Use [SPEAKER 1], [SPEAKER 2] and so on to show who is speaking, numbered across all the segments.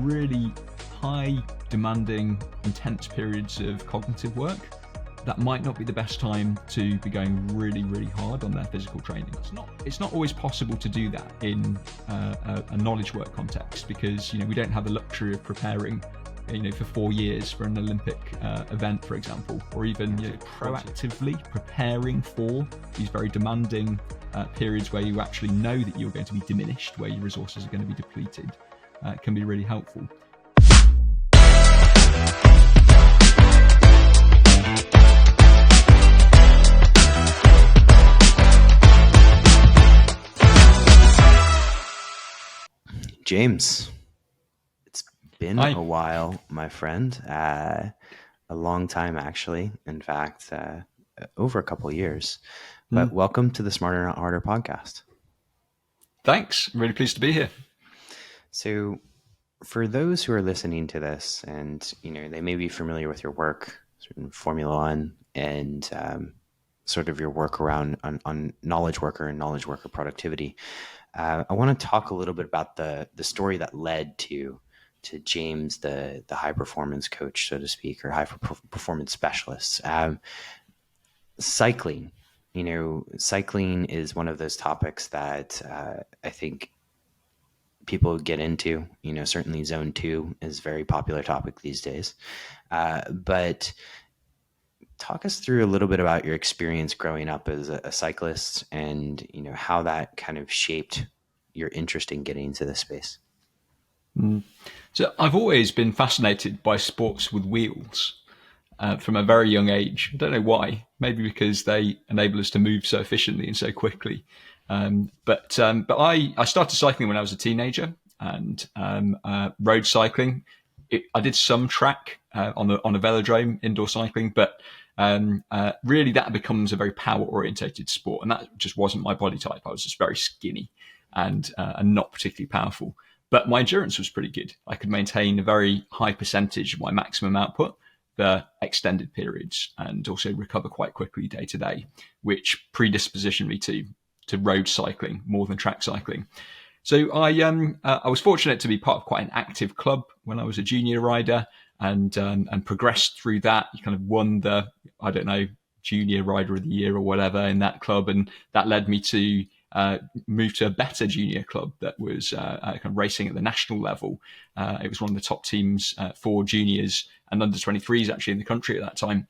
[SPEAKER 1] really high demanding, intense periods of cognitive work, that might not be the best time to be going really, really hard on their physical training. It's not always possible to do that in a knowledge work context, because we don't have the luxury of preparing for 4 years for an Olympic event, for example, or even proactively preparing for these very demanding periods where you actually know that you're going to be diminished, where your resources are going to be depleted. Can be really helpful.
[SPEAKER 2] James, it's been a while, my friend. A long time, actually. In fact, over a couple of years. But welcome to the Smarter Not Harder podcast.
[SPEAKER 1] Thanks. I'm really pleased to be here.
[SPEAKER 2] So for those who are listening to this and, they may be familiar with your work, Formula One, and sort of your work around on knowledge worker and knowledge worker productivity, I want to talk a little bit about the story that led to James, the high performance coach, so to speak, or high performance specialist. Cycling. Cycling is one of those topics that I think people get into. Certainly Zone 2 is a very popular topic these days. But talk us through a little bit about your experience growing up as a cyclist and, how that kind of shaped your interest in getting into this space.
[SPEAKER 1] So I've always been fascinated by sports with wheels. From a very young age. I don't know why. Maybe because they enable us to move so efficiently and so quickly. But I started cycling when I was a teenager, and road cycling. I did some track on a velodrome, indoor cycling, but really that becomes a very power orientated sport, and that just wasn't my body type. I was just very skinny and not particularly powerful. But my endurance was pretty good. I could maintain a very high percentage of my maximum output for extended periods, and also recover quite quickly day to day, which predispositioned me to road cycling more than track cycling. So I was fortunate to be part of quite an active club when I was a junior rider, and progressed through that. You kind of won the, junior rider of the year or whatever in that club, and that led me to moved to a better junior club that was kind of racing at the national level. It was one of the top teams for juniors and under 23s actually in the country at that time.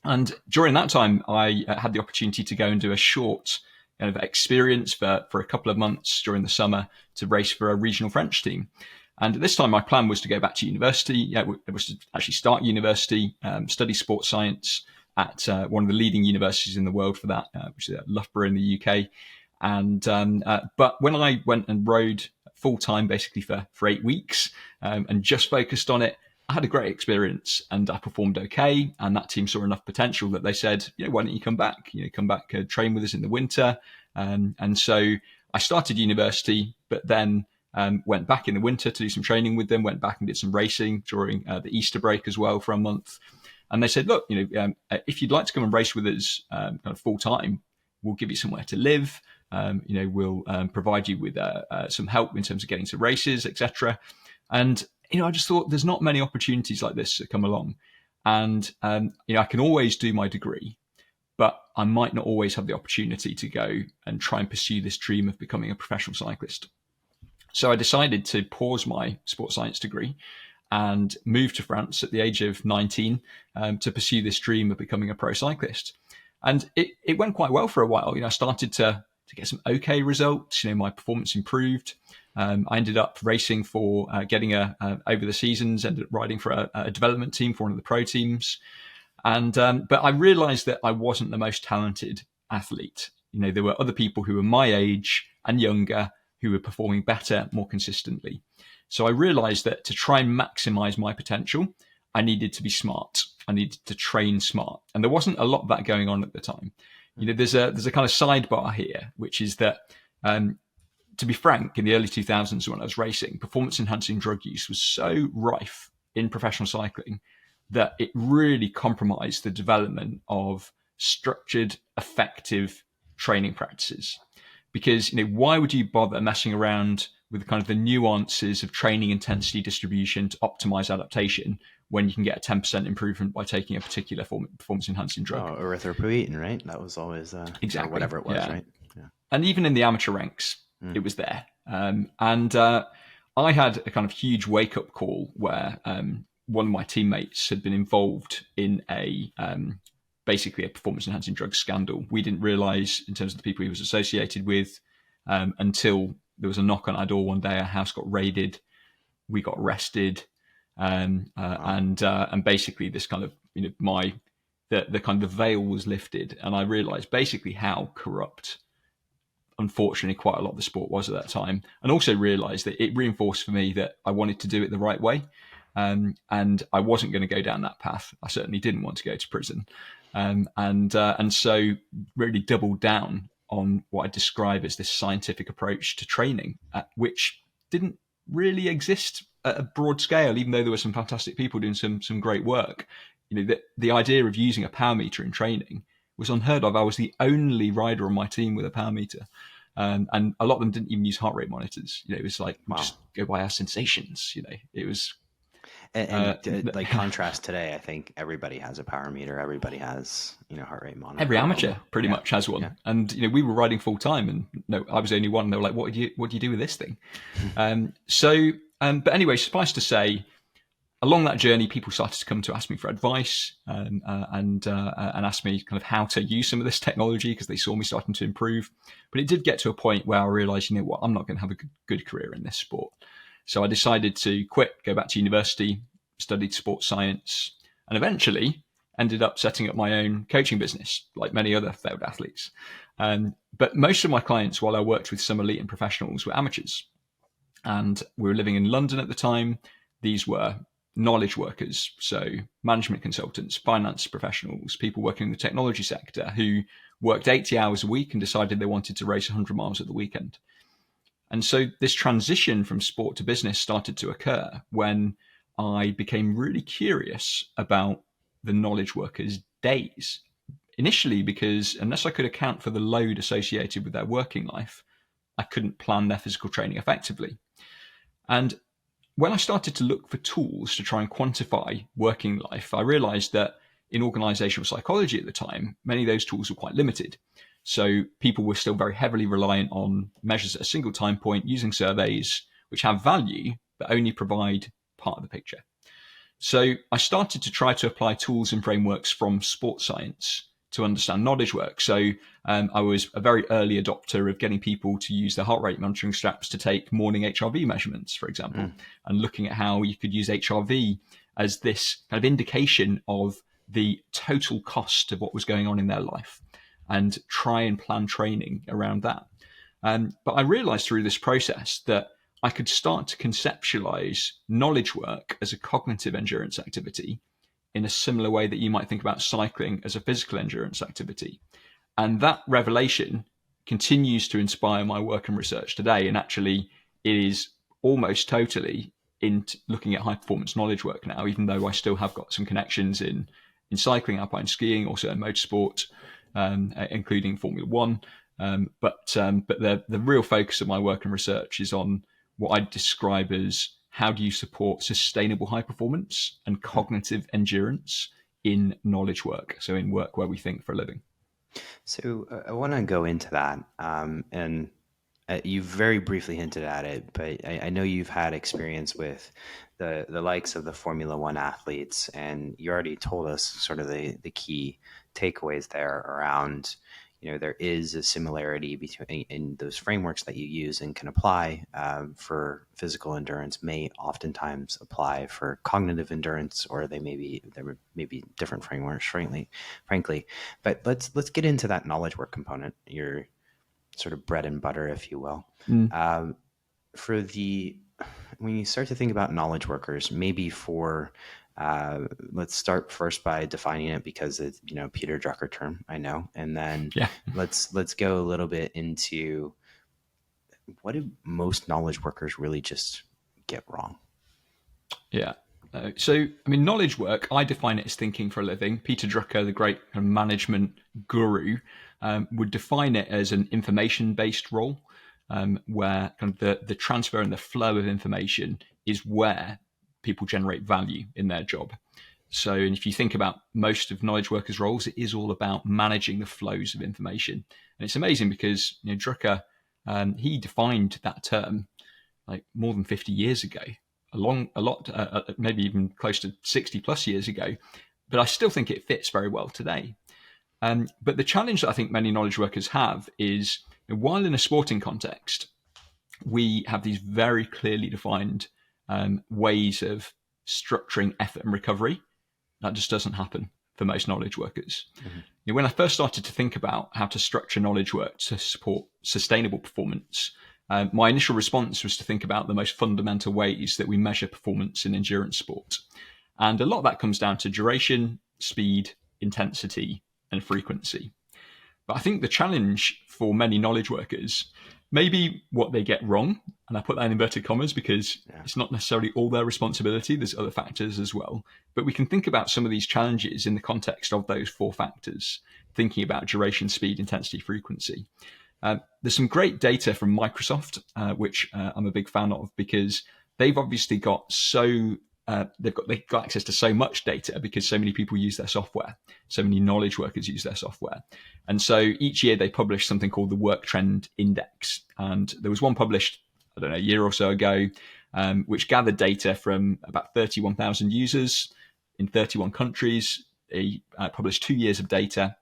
[SPEAKER 1] And during that time, I had the opportunity to go and do a short kind of experience for a couple of months during the summer to race for a regional French team. And at this time, my plan was to go back to university. It was to actually start university, study sports science at one of the leading universities in the world for that, which is at Loughborough in the UK. And but when I went and rode full time, basically for 8 weeks, and just focused on it, I had a great experience and I performed okay. And that team saw enough potential that they said, why don't you come back? Come back, train with us in the winter. And so I started university, but then went back in the winter to do some training with them. Went back and did some racing during the Easter break as well for a month. And they said, look, if you'd like to come and race with us kind of full time, we'll give you somewhere to live. We'll provide you with some help in terms of getting to races, etc. And, I just thought there's not many opportunities like this that come along. And, I can always do my degree, but I might not always have the opportunity to go and try and pursue this dream of becoming a professional cyclist. So I decided to pause my sports science degree and move to France at the age of 19 to pursue this dream of becoming a pro cyclist. And it went quite well for a while. I started to get some okay results. My performance improved. I ended up racing for getting over the seasons, ended up riding for a development team for one of the pro teams. And but I realized that I wasn't the most talented athlete. There were other people who were my age and younger who were performing better, more consistently. So I realized that to try and maximize my potential, I needed to be smart. I needed to train smart. And there wasn't a lot of that going on at the time. There's a kind of sidebar here, which is that, to be frank, in the early 2000s when I was racing, performance-enhancing drug use was so rife in professional cycling that it really compromised the development of structured, effective training practices. Because, why would you bother messing around with kind of the nuances of training intensity distribution to optimize adaptation when you can get a 10% improvement by taking a particular performance enhancing drug.
[SPEAKER 2] Oh, erythropoietin, right? That was always
[SPEAKER 1] Exactly.
[SPEAKER 2] or whatever it was,
[SPEAKER 1] Yeah.
[SPEAKER 2] right? Yeah.
[SPEAKER 1] And even in the amateur ranks, it was there. I had a kind of huge wake up call where one of my teammates had been involved in basically a performance enhancing drug scandal. We didn't realize, in terms of the people he was associated with, until there was a knock on our door one day. Our house got raided, we got arrested, and basically this kind of the kind of the veil was lifted, and I realized basically how corrupt, unfortunately, quite a lot of the sport was at that time, and also realized that it reinforced for me that I wanted to do it the right way. And I wasn't going to go down that path. I certainly didn't want to go to prison. And so really doubled down on what I describe as this scientific approach to training, which didn't really exist at a broad scale, even though there were some fantastic people doing some great work. The idea of using a power meter in training was unheard of. I was the only rider on my team with a power meter. And a lot of them didn't even use heart rate monitors. It was like, just go by our sensations. It was...
[SPEAKER 2] And like contrast today, I think everybody has a power meter. Everybody has, heart rate monitor.
[SPEAKER 1] Every amateur pretty much has one. Yeah. And, we were riding full time, and no, I was the only one. And they were like, what do you do with this thing? But anyway, suffice to say, along that journey, people started to come to ask me for advice and ask me kind of how to use some of this technology, because they saw me starting to improve. But it did get to a point where I realized, what, I'm not going to have a good career in this sport. So I decided to quit, go back to university, studied sports science, and eventually ended up setting up my own coaching business, like many other failed athletes. But most of my clients, while I worked with some elite and professionals, were amateurs. And we were living in London at the time. These were knowledge workers, so management consultants, finance professionals, people working in the technology sector who worked 80 hours a week and decided they wanted to race 100 miles at the weekend. And so this transition from sport to business started to occur when I became really curious about the knowledge workers' days. Initially, because unless I could account for the load associated with their working life, I couldn't plan their physical training effectively. And when I started to look for tools to try and quantify working life, I realized that in organizational psychology at the time, many of those tools were quite limited. So people were still very heavily reliant on measures at a single time point, using surveys, which have value, but only provide part of the picture. So I started to try to apply tools and frameworks from sports science to understand knowledge work. So I was a very early adopter of getting people to use their heart rate monitoring straps to take morning HRV measurements, for example, and looking at how you could use HRV as this kind of indication of the total cost of what was going on in their life, and try and plan training around that. But I realized through this process that I could start to conceptualize knowledge work as a cognitive endurance activity in a similar way that you might think about cycling as a physical endurance activity. And that revelation continues to inspire my work and research today. And actually, it is almost totally in looking at high performance knowledge work now, even though I still have got some connections in cycling, alpine skiing, also in motorsport, including Formula One. But the real focus of my work and research is on what I describe as how do you support sustainable high performance and cognitive endurance in knowledge work, so in work where we think for a living.
[SPEAKER 2] So I want to go into that, and you very briefly hinted at it, but I know you've had experience with the likes of the Formula One athletes, and you already told us sort of the key takeaways there around, there is a similarity between in those frameworks that you use and can apply for physical endurance may oftentimes apply for cognitive endurance, or there may be different frameworks, frankly. But let's get into that knowledge work component, your sort of bread and butter, if you will. When you start to think about knowledge workers, maybe for let's start first by defining it, because it's Peter Drucker term, I know, and then let's go a little bit into what do most knowledge workers really just get wrong.
[SPEAKER 1] So knowledge work, I define it as thinking for a living. Peter Drucker, the great kind of management guru, would define it as an information-based role. where kind of the transfer and the flow of information is where people generate value in their job. So, and if you think about most of knowledge workers' roles, it is all about managing the flows of information. And it's amazing because Drucker, he defined that term like more than 50 years ago, maybe even close to 60 plus years ago. But I still think it fits very well today. But the challenge that I think many knowledge workers have is, while in a sporting context, we have these very clearly defined ways of structuring effort and recovery. That just doesn't happen for most knowledge workers. Mm-hmm. When I first started to think about how to structure knowledge work to support sustainable performance, my initial response was to think about the most fundamental ways that we measure performance in endurance sport. And a lot of that comes down to duration, speed, intensity, and frequency. But I think the challenge for many knowledge workers, maybe what they get wrong, and I put that in inverted commas because it's not necessarily all their responsibility, there's other factors as well, but we can think about some of these challenges in the context of those four factors, thinking about duration, speed, intensity, frequency. There's some great data from Microsoft, which I'm a big fan of, because they've obviously got they've got access to so much data because so many people use their software, so many knowledge workers use their software. And so each year they publish something called the Work Trend Index. And there was one published, I don't know, a year or so ago, which gathered data from about 31,000 users in 31 countries. They published 2 years of data.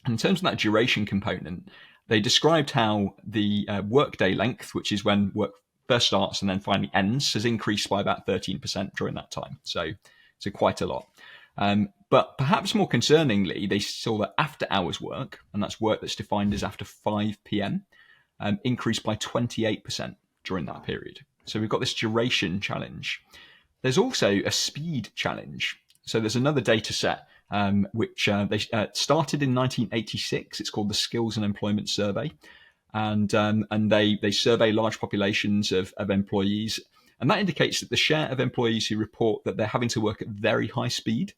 [SPEAKER 1] And in terms of that duration component, they described how the workday length, which is when work first starts and then finally ends, has increased by about 13% during that time. So quite a lot. But perhaps more concerningly, they saw that after hours work, and that's work that's defined as after 5 p.m., increased by 28% during that period. So we've got this duration challenge. There's also a speed challenge. So there's another data set which they started in 1986. It's called the Skills and Employment Survey. And they survey large populations of employees. And that indicates that the share of employees who report that they're having to work at very high speed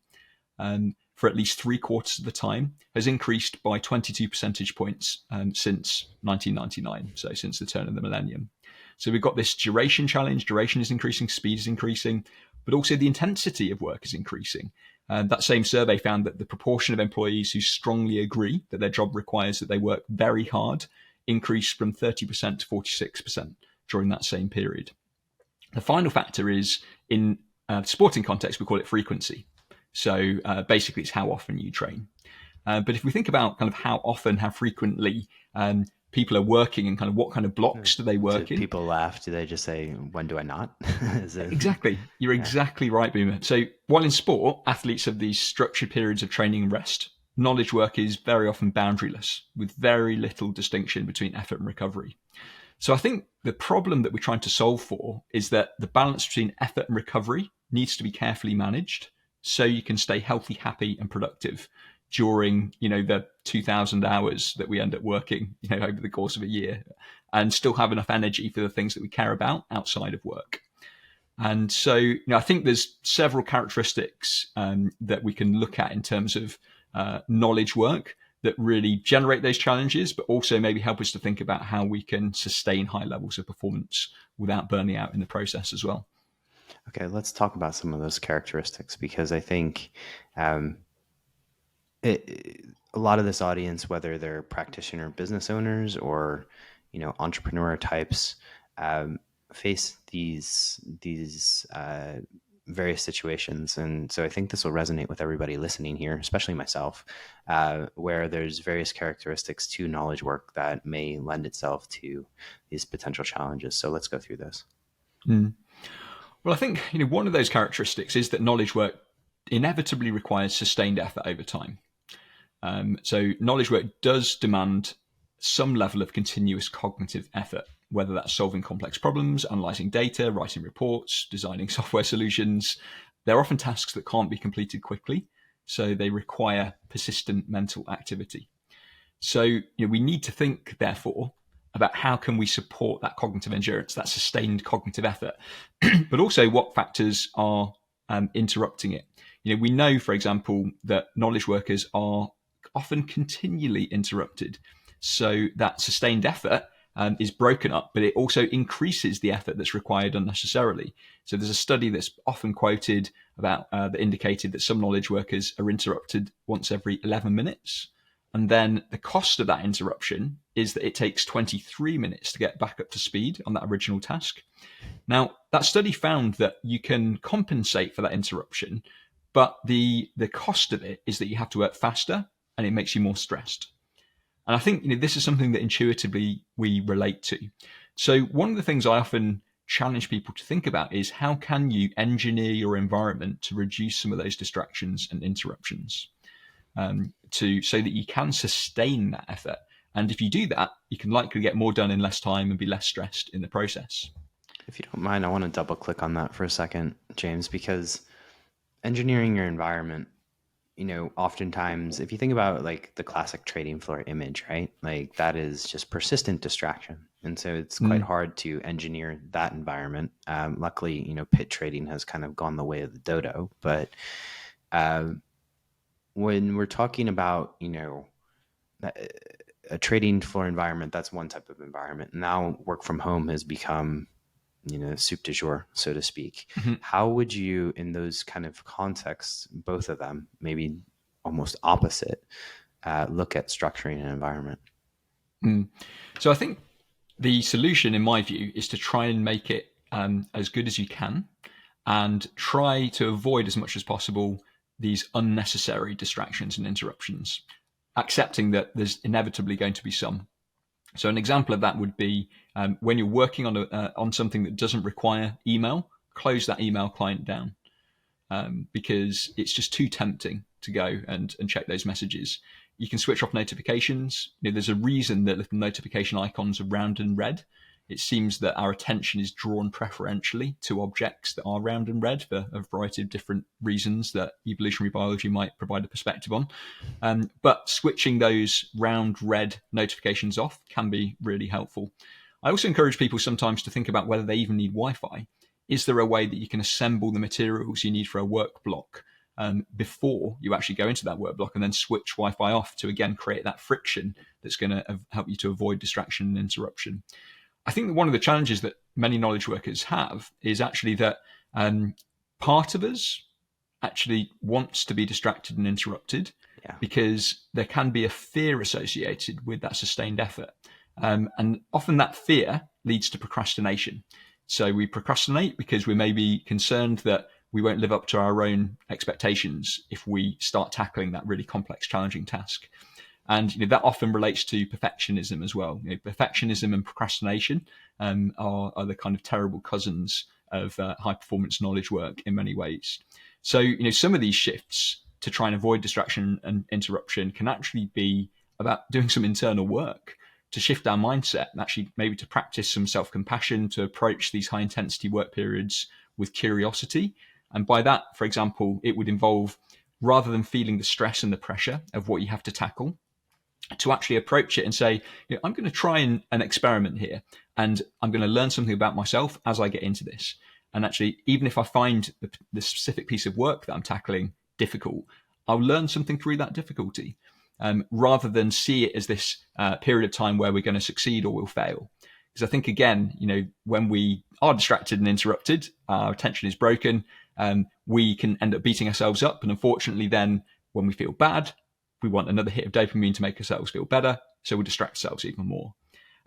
[SPEAKER 1] for at least 3/4 of the time has increased by 22 percentage points since 1999, so since the turn of the millennium. So we've got this duration challenge. Duration is increasing, speed is increasing, but also the intensity of work is increasing. That same survey found that the proportion of employees who strongly agree that their job requires that they work very hard increased from 30% to 46% during that same period. The final factor is, in the sporting context, we call it frequency. So basically it's how often you train. But if we think about kind of how often, how frequently people are working and kind of what kind of blocks do they work in.
[SPEAKER 2] People laugh. Do they just say, when do I not?
[SPEAKER 1] Exactly. You're exactly right, Boomer. So while in sport, athletes have these structured periods of training and rest, knowledge work is very often boundaryless, with very little distinction between effort and recovery. So I think the problem that we're trying to solve for is that the balance between effort and recovery needs to be carefully managed so you can stay healthy, happy, and productive during, the 2,000 hours that we end up working, over the course of a year, and still have enough energy for the things that we care about outside of work. And so, I think there's several characteristics that we can look at in terms of knowledge work that really generate those challenges, but also maybe help us to think about how we can sustain high levels of performance without burning out in the process as well.
[SPEAKER 2] Okay, let's talk about some of those characteristics, because I think a lot of this audience, whether they're practitioner business owners or entrepreneur types, face these various situations. And so I think this will resonate with everybody listening here, especially myself, where there's various characteristics to knowledge work that may lend itself to these potential challenges. So let's go through this.
[SPEAKER 1] Well, I think one of those characteristics is that knowledge work inevitably requires sustained effort over time. So knowledge work does demand some level of continuous cognitive effort, whether that's solving complex problems, analyzing data, writing reports, designing software solutions. They're often tasks that can't be completed quickly, so they require persistent mental activity. So we need to think, therefore, about how can we support that cognitive endurance, that sustained cognitive effort, but also what factors are interrupting it. We know, for example, that knowledge workers are often continually interrupted. So that sustained effort is broken up, but it also increases the effort that's required unnecessarily. So there's a study that's often quoted about that indicated that some knowledge workers are interrupted once every 11 minutes. And then the cost of that interruption is that it takes 23 minutes to get back up to speed on that original task. Now, that study found that you can compensate for that interruption, but the cost of it is that you have to work faster and it makes you more stressed. And I think this is something that intuitively we relate to. So one of the things I often challenge people to think about is how can you engineer your environment to reduce some of those distractions and interruptions, so that you can sustain that effort. And if you do that, you can likely get more done in less time and be less stressed in the process.
[SPEAKER 2] If you don't mind, I want to double click on that for a second, James, because engineering your environment, oftentimes if you think about like the classic trading floor image, right? Like that is just persistent distraction. And so it's quite hard to engineer that environment. Luckily, pit trading has kind of gone the way of the dodo. But when we're talking about, a trading floor environment, that's one type of environment. Now work from home has become soup du jour, so to speak. Mm-hmm. How would you, in those kind of contexts, both of them, maybe almost opposite, look at structuring an environment?
[SPEAKER 1] So I think the solution, in my view, is to try and make it as good as you can and try to avoid as much as possible these unnecessary distractions and interruptions, accepting that there's inevitably going to be some. So an example of that would be when you're working on something that doesn't require email, close that email client down because it's just too tempting to go and check those messages. You can switch off notifications. There's a reason that little notification icons are round and red. It seems that our attention is drawn preferentially to objects that are round and red for a variety of different reasons that evolutionary biology might provide a perspective on. But switching those round red notifications off can be really helpful. I also encourage people sometimes to think about whether they even need Wi-Fi. Is there a way that you can assemble the materials you need for a work block before you actually go into that work block and then switch Wi-Fi off to, again, create that friction that's going to help you to avoid distraction and interruption? I think that one of the challenges that many knowledge workers have is actually that part of us actually wants to be distracted and interrupted because there can be a fear associated with that sustained effort. And often that fear leads to procrastination. So we procrastinate because we may be concerned that we won't live up to our own expectations if we start tackling that really complex, challenging task. And that often relates to perfectionism as well. Perfectionism and procrastination are the kind of terrible cousins of high performance knowledge work in many ways. So some of these shifts to try and avoid distraction and interruption can actually be about doing some internal work to shift our mindset and actually maybe to practice some self-compassion, to approach these high intensity work periods with curiosity. And by that, for example, it would involve, rather than feeling the stress and the pressure of what you have to tackle, to actually approach it and say, I'm going to try an experiment here, and I'm going to learn something about myself as I get into this. And actually, even if I find the specific piece of work that I'm tackling difficult, I'll learn something through that difficulty, rather than see it as this period of time where we're going to succeed or we'll fail. Because I think, again, when we are distracted and interrupted, our attention is broken, we can end up beating ourselves up. And unfortunately, then when we feel bad, we want another hit of dopamine to make ourselves feel better, so we'll distract ourselves even more.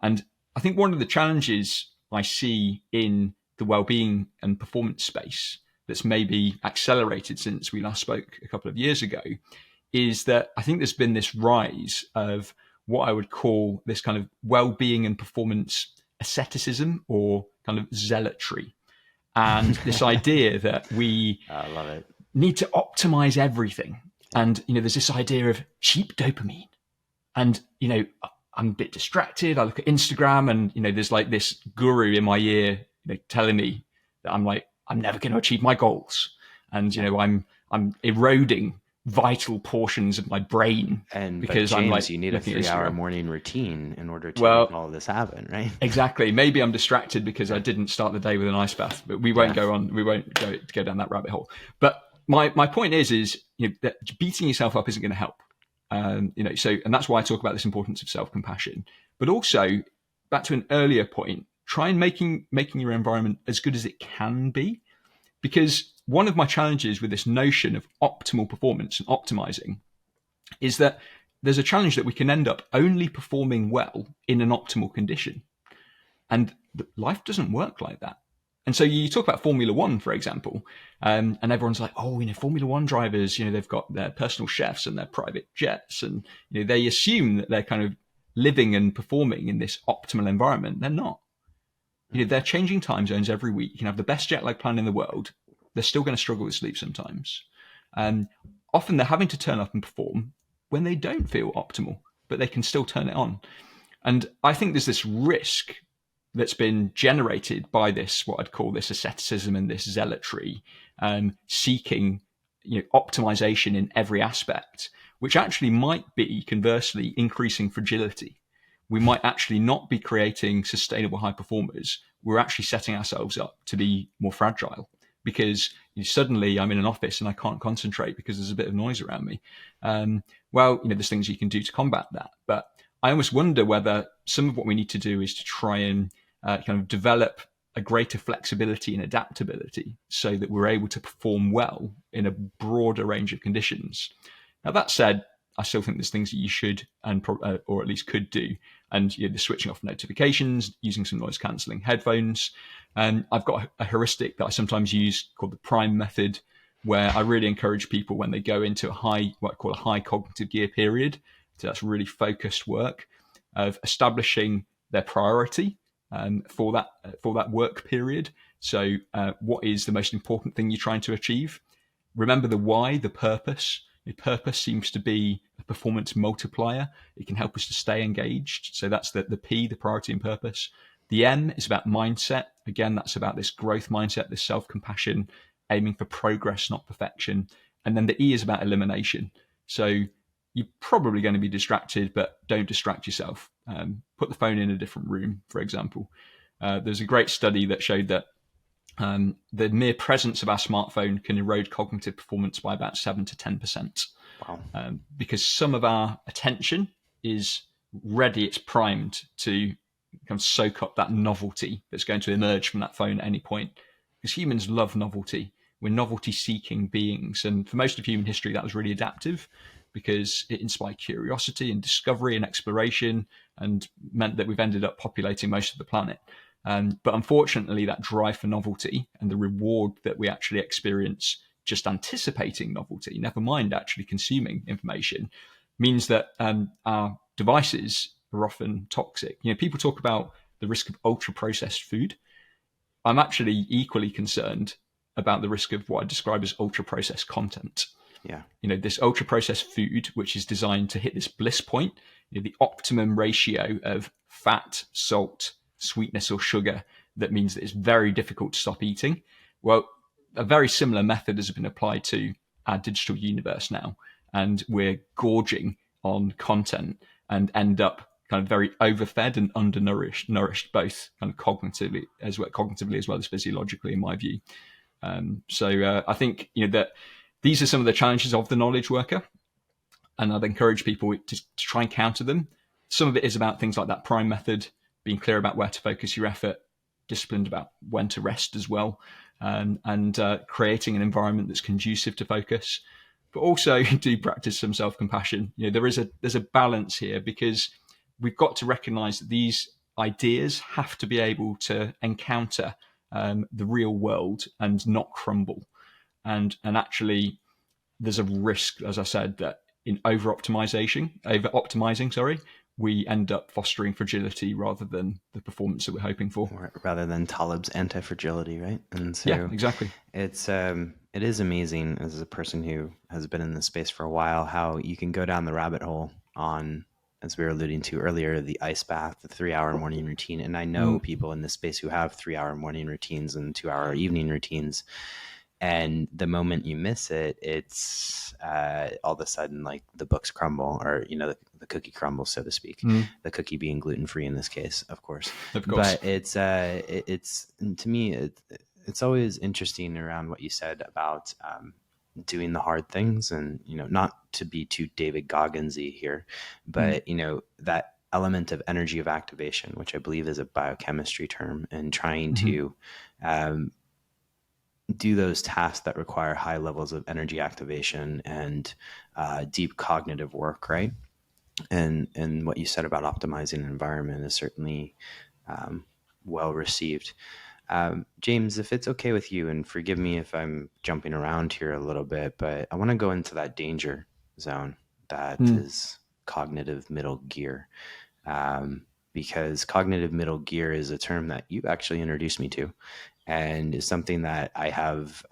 [SPEAKER 1] And I think one of the challenges I see in the well-being and performance space that's maybe accelerated since we last spoke a couple of years ago is that I think there's been this rise of what I would call this kind of well-being and performance asceticism or kind of zealotry. And this idea that we
[SPEAKER 2] I love it.
[SPEAKER 1] Need to optimize everything. And, there's this idea of cheap dopamine. And, I'm a bit distracted. I look at Instagram and, there's like this guru in my ear telling me that I'm never going to achieve my goals. And, I'm eroding vital portions of my brain.
[SPEAKER 2] And
[SPEAKER 1] because
[SPEAKER 2] James,
[SPEAKER 1] I'm
[SPEAKER 2] you need a 3-hour morning routine in order to make all of this happen, right?
[SPEAKER 1] Exactly. Maybe I'm distracted because I didn't start the day with an ice bath, but we won't go down that rabbit hole. But my point is that beating yourself up isn't going to help. And that's why I talk about this importance of self-compassion. But also, back to an earlier point, try and making your environment as good as it can be. Because one of my challenges with this notion of optimal performance and optimizing is that there's a challenge that we can end up only performing well in an optimal condition. And life doesn't work like that. And so you talk about Formula One, for example, and everyone's like, oh, Formula One drivers, they've got their personal chefs and their private jets. And, they assume that they're kind of living and performing in this optimal environment. They're not. They're changing time zones every week. You can have the best jet lag plan in the world. They're still going to struggle with sleep sometimes. Often they're having to turn up and perform when they don't feel optimal, but they can still turn it on. And I think there's this risk that's been generated by this, what I'd call this asceticism and this zealotry, seeking optimization in every aspect, which actually might be conversely increasing fragility. We might actually not be creating sustainable high performers. We're actually setting ourselves up to be more fragile because suddenly I'm in an office and I can't concentrate because there's a bit of noise around me. There's things you can do to combat that. But I almost wonder whether some of what we need to do is to try and kind of develop a greater flexibility and adaptability so that we're able to perform well in a broader range of conditions. Now, that said, I still think there's things that you should or at least could do. And the switching off notifications, using some noise cancelling headphones. I've got a heuristic that I sometimes use called the prime method, where I really encourage people when they go into what I call a high cognitive gear period. So that's really focused work of establishing their priority for that work period. So what is the most important thing you're trying to achieve? Remember the why, the purpose. The purpose seems to be a performance multiplier. It can help us to stay engaged. So that's the P, the priority and purpose. The M is about mindset. Again, that's about this growth mindset, this self-compassion, aiming for progress, not perfection. And then the E is about elimination. So you're probably going to be distracted, but don't distract yourself. Put the phone in a different room, for example. There's a great study that showed that the mere presence of our smartphone can erode cognitive performance by about 7 to 10%.
[SPEAKER 2] Wow.
[SPEAKER 1] Because some of our attention is ready, it's primed to kind of soak up that novelty that's going to emerge from that phone at any point. Because humans love novelty. We're novelty-seeking beings. And for most of human history, that was really adaptive because it inspired curiosity and discovery and exploration and meant that we've ended up populating most of the planet. But unfortunately, that drive for novelty and the reward that we actually experience just anticipating novelty, never mind actually consuming information, means that our devices are often toxic. People talk about the risk of ultra-processed food. I'm actually equally concerned about the risk of what I describe as ultra-processed content.
[SPEAKER 2] Yeah.
[SPEAKER 1] This ultra-processed food, which is designed to hit this bliss point, the optimum ratio of fat, salt, sweetness or sugar, that means that it's very difficult to stop eating. Well, a very similar method has been applied to our digital universe now, and we're gorging on content and end up kind of very overfed and undernourished, both kind of cognitively as well as physiologically, in my view. So I think that these are some of the challenges of the knowledge worker, and I'd encourage people to try and counter them. Some of it is about things like that prime method, being clear about where to focus your effort, disciplined about when to rest as well, and creating an environment that's conducive to focus. But also do practice some self-compassion. There's a balance here, because we've got to recognize that these ideas have to be able to encounter the real world and not crumble. And actually, there's a risk, as I said, that in over-optimizing, we end up fostering fragility rather than the performance that we're hoping for.
[SPEAKER 2] Rather than Taleb's anti-fragility, right? And so
[SPEAKER 1] yeah, exactly.
[SPEAKER 2] It is amazing, as a person who has been in this space for a while, how you can go down the rabbit hole on, as we were alluding to earlier, the ice bath, the 3-hour morning routine. And I know people in this space who have 3-hour morning routines and 2-hour evening routines. And the moment you miss it, it's all of a sudden like the books crumble, or the cookie crumbles, so to speak. The cookie being gluten-free in this case, of course.
[SPEAKER 1] Of course.
[SPEAKER 2] But it's to me, it's always interesting around what you said about doing the hard things, and not to be too David Gogginsy here, but that element of energy of activation, which I believe is a biochemistry term, and trying
[SPEAKER 1] Hmm.
[SPEAKER 2] to do those tasks that require high levels of energy activation and deep cognitive work, right? And what you said about optimizing an environment is certainly well received. James, if it's okay with you, and forgive me if I'm jumping around here a little bit, but I want to go into that danger zone that
[SPEAKER 1] Mm.
[SPEAKER 2] is cognitive middle gear. Because cognitive middle gear is a term that you've actually introduced me to, and is something that I have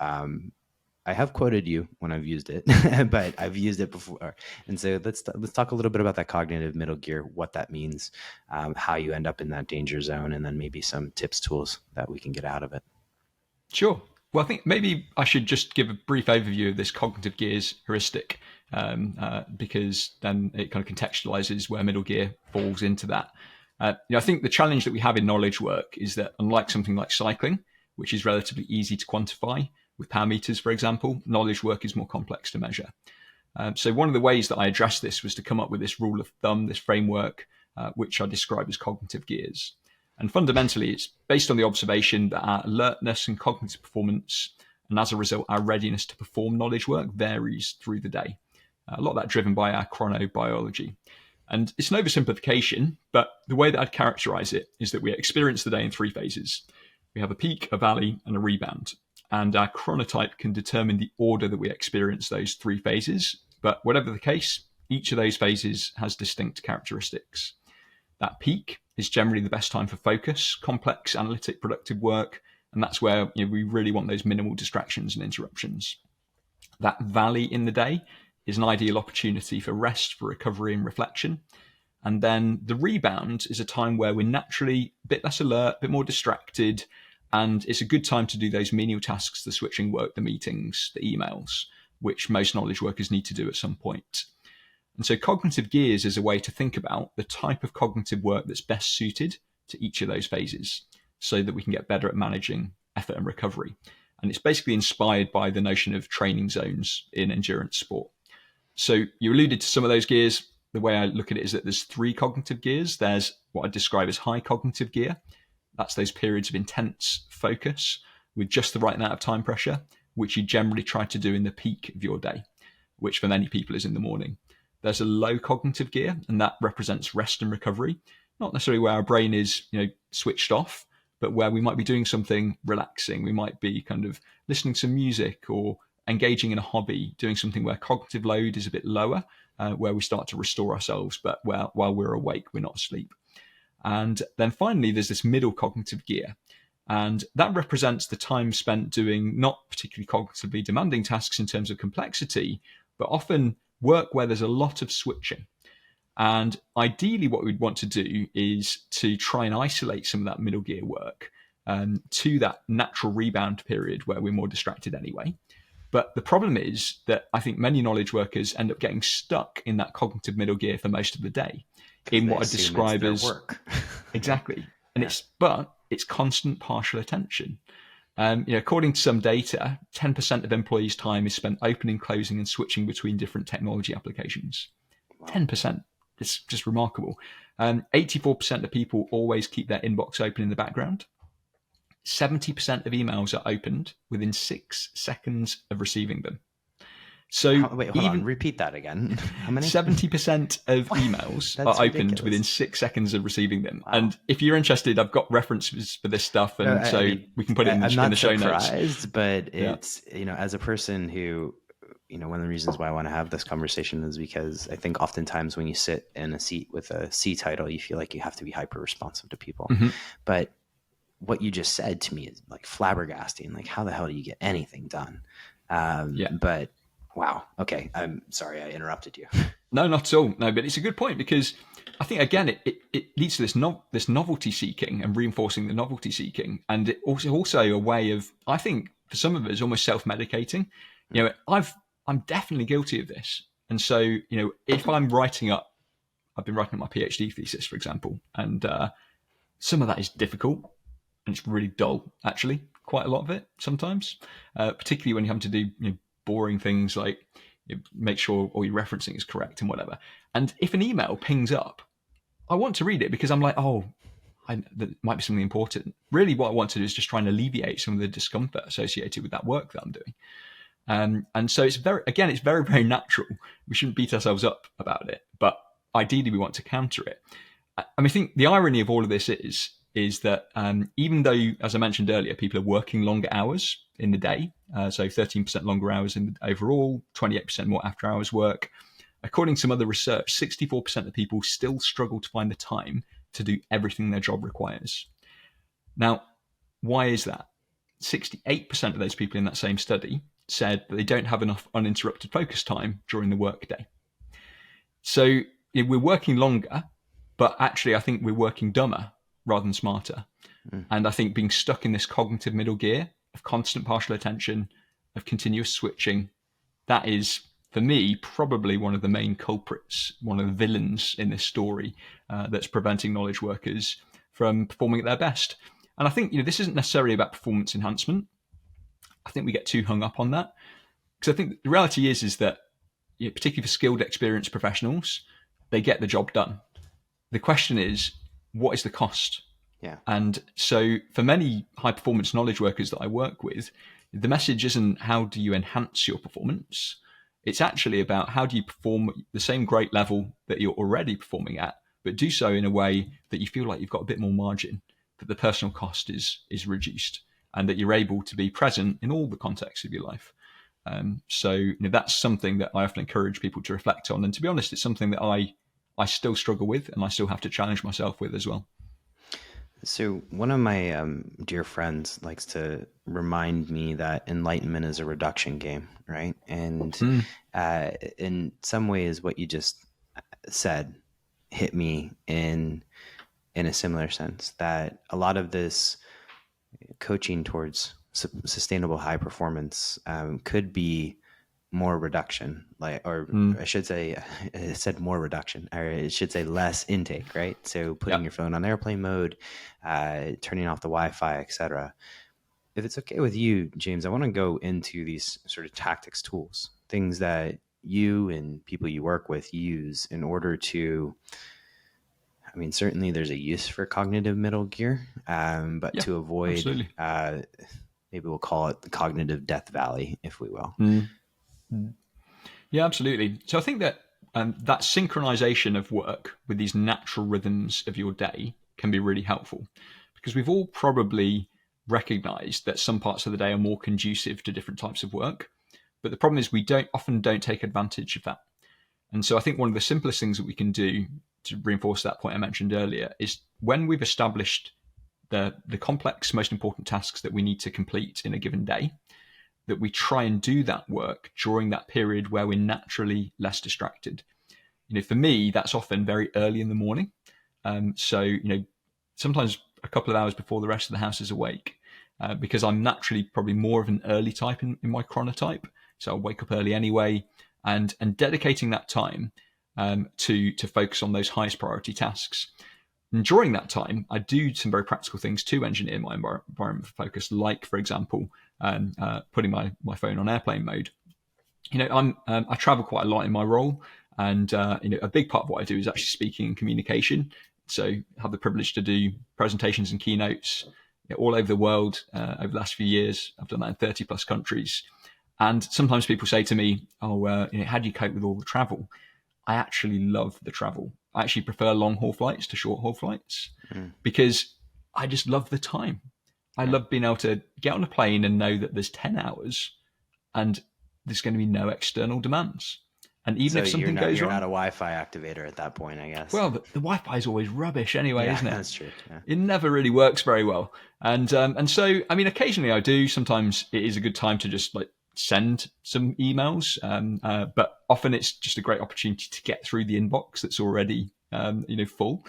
[SPEAKER 2] quoted you when I've used it, but I've used it before. And so let's talk a little bit about that cognitive middle gear, what that means, how you end up in that danger zone, and then maybe some tips, tools that we can get out of it.
[SPEAKER 1] Sure. Well, I think maybe I should just give a brief overview of this cognitive gears heuristic, because then it kind of contextualizes where middle gear falls into that. I think the challenge that we have in knowledge work is that, unlike something like cycling, which is relatively easy to quantify with power meters, for example, knowledge work is more complex to measure. So one of the ways that I addressed this was to come up with this rule of thumb, this framework, which I describe as cognitive gears. And fundamentally, it's based on the observation that our alertness and cognitive performance, and as a result, our readiness to perform knowledge work, varies through the day. A lot of that driven by our chronobiology. And it's an oversimplification, but the way that I'd characterize it is that we experience the day in three phases. We have a peak, a valley, and a rebound. And our chronotype can determine the order that we experience those three phases. But whatever the case, each of those phases has distinct characteristics. That peak is generally the best time for focus, complex, analytic, productive work, and that's where we really want those minimal distractions and interruptions. That valley in the day is an ideal opportunity for rest, for recovery and reflection. And then the rebound is a time where we're naturally a bit less alert, a bit more distracted, and it's a good time to do those menial tasks, the switching work, the meetings, the emails, which most knowledge workers need to do at some point. And so cognitive gears is a way to think about the type of cognitive work that's best suited to each of those phases so that we can get better at managing effort and recovery. And it's basically inspired by the notion of training zones in endurance sport. So you alluded to some of those gears. The way I look at it is that there's three cognitive gears. There's what I describe as high cognitive gear. That's those periods of intense focus with just the right amount of time pressure, which you generally try to do in the peak of your day, which for many people is in the morning. There's a low cognitive gear, and that represents rest and recovery, not necessarily where our brain is switched off, but where we might be doing something relaxing. We might be kind of listening to music or engaging in a hobby, doing something where cognitive load is a bit lower, where we start to restore ourselves, but while we're awake, we're not asleep. And then finally, there's this middle cognitive gear. And that represents the time spent doing not particularly cognitively demanding tasks in terms of complexity, but often work where there's a lot of switching. And ideally, what we'd want to do is to try and isolate some of that middle gear work to that natural rebound period where we're more distracted anyway. But the problem is that I think many knowledge workers end up getting stuck in that cognitive middle gear for most of the day, in what I describe as
[SPEAKER 2] work.
[SPEAKER 1] Exactly. And it's constant partial attention. According to some data, 10% of employees' time is spent opening, closing, and switching between different technology applications. Wow. 10%. It's just remarkable. 84% of people always keep their inbox open in the background. 70% of emails are opened within 6 seconds of receiving them. So
[SPEAKER 2] hold on. Repeat that again. How many?
[SPEAKER 1] 70% of emails are opened ridiculous. Within 6 seconds of receiving them. Wow. And if you're interested, I've got references for this stuff, and we can put it in the show notes.
[SPEAKER 2] I'm not surprised, but it's as a person who, one of the reasons why I want to have this conversation is because I think oftentimes when you sit in a seat with a C title, you feel like you have to be hyper responsive to people. Mm-hmm. But what you just said to me is like flabbergasting. Like, how the hell do you get anything done? But wow. Okay. I'm sorry I interrupted you.
[SPEAKER 1] No, not at all. No, but it's a good point, because I think, again, it leads to this novelty seeking and reinforcing the novelty seeking. And it also a way of, I think, for some of us, almost self-medicating. I'm definitely guilty of this. And so, if I'm I've been writing up my PhD thesis, for example, and some of that is difficult and it's really dull, actually, quite a lot of it sometimes, particularly when you have to do, boring things like make sure all your referencing is correct and whatever. And if an email pings up, I want to read it because I'm like, oh, that might be something important. Really, what I want to do is just try and alleviate some of the discomfort associated with that work that I'm doing. And so it's it's very, very natural. We shouldn't beat ourselves up about it, but ideally we want to counter it. I think the irony of all of this is that even though, as I mentioned earlier, people are working longer hours in the day, so 13% longer hours in the overall, 28% more after hours work, according to some other research, 64% of people still struggle to find the time to do everything their job requires. Now, why is that? 68% of those people in that same study said that they don't have enough uninterrupted focus time during the workday. So we're working longer, but actually I think we're working dumber rather than smarter. And I think being stuck in this cognitive middle gear of constant partial attention, of continuous switching, that is, for me, probably one of the main culprits, one of the villains in this story that's preventing knowledge workers from performing at their best. And I think this isn't necessarily about performance enhancement. I think we get too hung up on that, because I think the reality is that particularly for skilled, experienced professionals, they get the job done. The question is, what is the cost?
[SPEAKER 2] Yeah.
[SPEAKER 1] And so for many high performance knowledge workers that I work with, the message isn't how do you enhance your performance? It's actually about how do you perform the same great level that you're already performing at, but do so in a way that you feel like you've got a bit more margin, that the personal cost is reduced, and that you're able to be present in all the contexts of your life. So that's something that I often encourage people to reflect on. And to be honest, it's something that I still struggle with, and I still have to challenge myself with as well.
[SPEAKER 2] So one of my dear friends likes to remind me that enlightenment is a reduction game, right? And in some ways, what you just said hit me in a similar sense, that a lot of this coaching towards sustainable high performance could be more reduction, I should say, it said more reduction, or it should say less intake, right? So putting your phone on airplane mode, turning off the Wi-Fi, etc. If it's okay with you, James, I want to go into these sort of tactics, tools, things that you and people you work with use in order to, I mean, certainly there's a use for cognitive middle gear, but to avoid, maybe we'll call it the cognitive death valley, if we will.
[SPEAKER 1] Yeah, absolutely. So I think that that synchronization of work with these natural rhythms of your day can be really helpful, because we've all probably recognized that some parts of the day are more conducive to different types of work. But the problem is we often don't take advantage of that. And so I think one of the simplest things that we can do to reinforce that point I mentioned earlier is, when we've established the complex, most important tasks that we need to complete in a given day, that we try and do that work during that period where we're naturally less distracted. For me, that's often very early in the morning. So sometimes a couple of hours before the rest of the house is awake, because I'm naturally probably more of an early type in my chronotype. So I'll wake up early anyway, and dedicating that time to focus on those highest priority tasks. And during that time, I do some very practical things to engineer my environment for focus, like, for example, putting my phone on airplane mode. I travel quite a lot in my role, and a big part of what I do is actually speaking and communication. So I have the privilege to do presentations and keynotes all over the world over the last few years. I've done that in 30 plus countries. And sometimes people say to me, oh, how do you cope with all the travel? I actually love the travel. I actually prefer long haul flights to short haul flights, because I just love the time. I love being able to get on a plane and know that there's 10 hours and there's going to be no external demands. And even if something goes
[SPEAKER 2] wrong, you're
[SPEAKER 1] not
[SPEAKER 2] a Wi-Fi activator at that point, I guess.
[SPEAKER 1] Well, the Wi-Fi is always rubbish anyway, isn't it?
[SPEAKER 2] That's true. Yeah.
[SPEAKER 1] It never really works very well. And so, I mean, occasionally I do. Sometimes it is a good time to just send some emails, but often it's just a great opportunity to get through the inbox that's already full,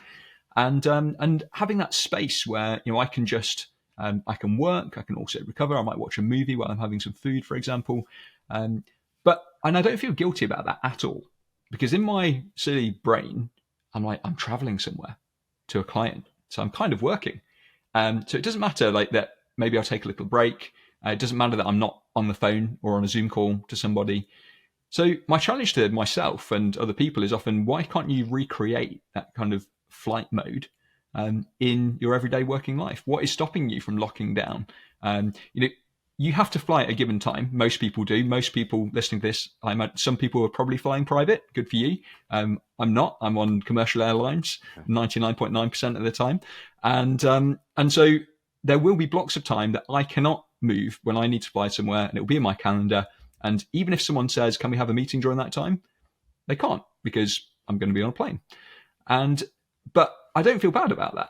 [SPEAKER 1] and having that space where I can just I can work, I can also recover. I might watch a movie while I'm having some food, for example, and I don't feel guilty about that at all, because in my silly brain I'm like, I'm traveling somewhere to a client, so I'm kind of working, so it doesn't matter that maybe I'll take a little break. It doesn't matter that I'm not on the phone or on a Zoom call to somebody. So my challenge to myself and other people is often, why can't you recreate that kind of flight mode in your everyday working life? What is stopping you from locking down? You have to fly at a given time. Most people do. Most people listening to this, some people are probably flying private. Good for you. I'm not. I'm on commercial airlines 99.9% of the time. And so there will be blocks of time that I cannot move when I need to fly somewhere, and it will be in my calendar. And even if someone says, can we have a meeting during that time? They can't, because I'm going to be on a plane. But I don't feel bad about that,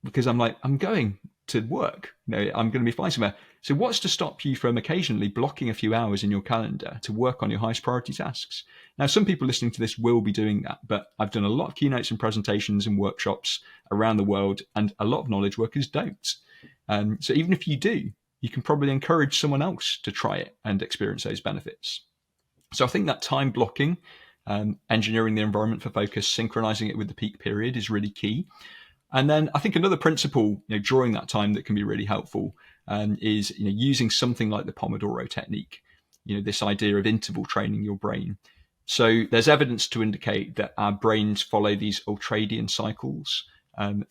[SPEAKER 1] because I'm like, I'm going to work. I'm going to be flying somewhere. So what's to stop you from occasionally blocking a few hours in your calendar to work on your highest priority tasks? Now, some people listening to this will be doing that, but I've done a lot of keynotes and presentations and workshops around the world, and a lot of knowledge workers don't. So even if you do, you can probably encourage someone else to try it and experience those benefits. So I think that time blocking, engineering the environment for focus, synchronizing it with the peak period is really key. And then I think another principle during that time that can be really helpful is using something like the Pomodoro technique, this idea of interval training your brain. So there's evidence to indicate that our brains follow these ultradian cycles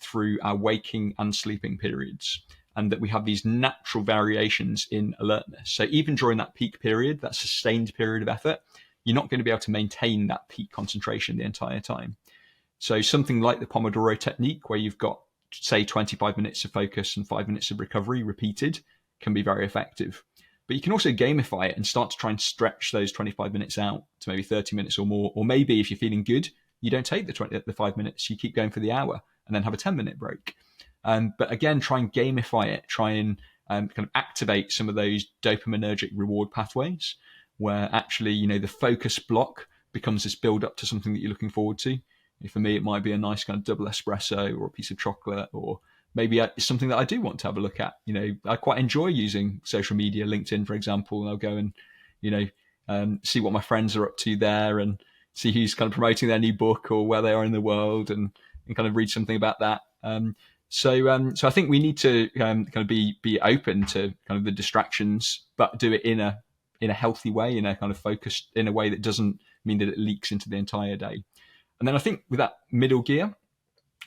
[SPEAKER 1] through our waking and sleeping periods, and that we have these natural variations in alertness. So even during that peak period, that sustained period of effort, you're not going to be able to maintain that peak concentration the entire time. So something like the Pomodoro technique, where you've got, say, 25 minutes of focus and 5 minutes of recovery repeated, can be very effective. But you can also gamify it and start to try and stretch those 25 minutes out to maybe 30 minutes or more. Or maybe if you're feeling good, you don't take the 5 minutes, you keep going for the hour and then have a 10-minute break. But again, try and gamify it, try and kind of activate some of those dopaminergic reward pathways, where actually, the focus block becomes this build up to something that you're looking forward to. For me, it might be a nice kind of double espresso or a piece of chocolate, or maybe it's something that I do want to have a look at. I quite enjoy using social media, LinkedIn, for example, and I'll go and, see what my friends are up to there and see who's kind of promoting their new book or where they are in the world, and kind of read something about that. So I think we need to kind of be open to kind of the distractions, but do it in a healthy way, in a kind of focused, in a way that doesn't mean that it leaks into the entire day. And then I think with that middle gear,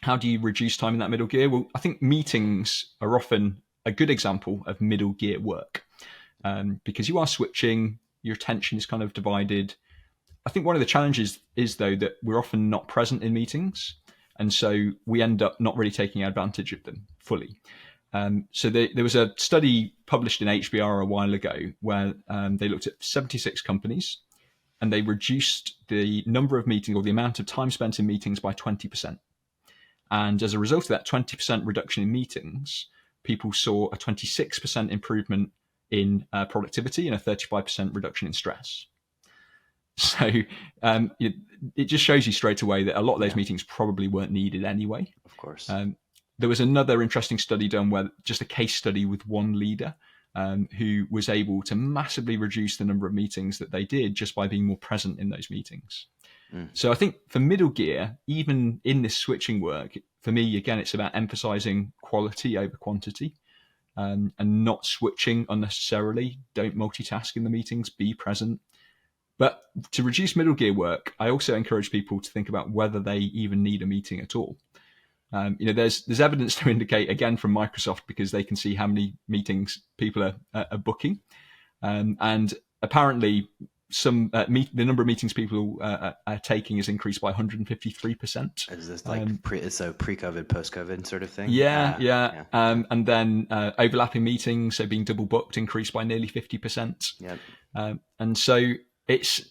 [SPEAKER 1] how do you reduce time in that middle gear? Well, I think meetings are often a good example of middle gear work, because you are switching, your attention is kind of divided. I think one of the challenges is, though, that we're often not present in meetings, and so we end up not really taking advantage of them fully. So there was a study published in HBR a while ago where they looked at 76 companies, and they reduced the number of meetings, or the amount of time spent in meetings, by 20%. And as a result of that 20% reduction in meetings, people saw a 26% improvement in productivity and a 35% reduction in stress. So it just shows you straight away that a lot of those meetings probably weren't needed anyway.
[SPEAKER 2] Of course.
[SPEAKER 1] There was another interesting study done, where just a case study with one leader who was able to massively reduce the number of meetings that they did just by being more present in those meetings. So I think for middle gear, even in this switching work, for me, again, it's about emphasizing quality over quantity, and not switching unnecessarily. Don't multitask in the meetings, be present. But to reduce middle gear work, I also encourage people to think about whether they even need a meeting at all. There's evidence to indicate, again, from Microsoft, because they can see how many meetings people are booking, and apparently the number of meetings people are taking is increased by 153%.
[SPEAKER 2] Is this like pre-COVID, post-COVID sort of thing?
[SPEAKER 1] Yeah. And then overlapping meetings, so being double booked, increased by nearly 50%.
[SPEAKER 2] Yep.
[SPEAKER 1] And so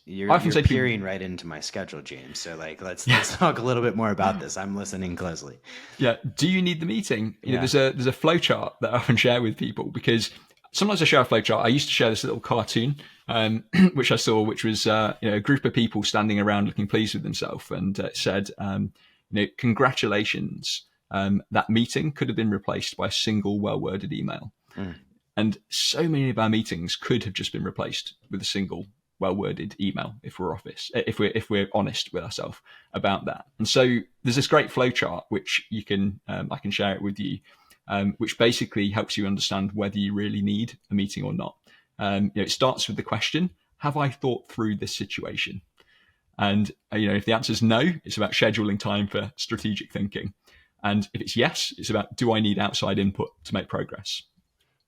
[SPEAKER 2] you're peering right into my schedule, James. So let's talk a little bit more about this. I'm listening closely.
[SPEAKER 1] Yeah. Do you need the meeting? There's a flow chart that I often share with people, because sometimes I share a flow chart. I used to share this little cartoon, which I saw, which was a group of people standing around looking pleased with themselves, and it said, congratulations, that meeting could have been replaced by a single well-worded email. And so many of our meetings could have just been replaced with a single well-worded email if we're honest with ourselves about that. And so there's this great flow chart which you can I can share it with you, which basically helps you understand whether you really need a meeting or not. It starts with the question: have I thought through this situation? And if the answer is no, it's about scheduling time for strategic thinking. And if it's yes, it's about, do I need outside input to make progress?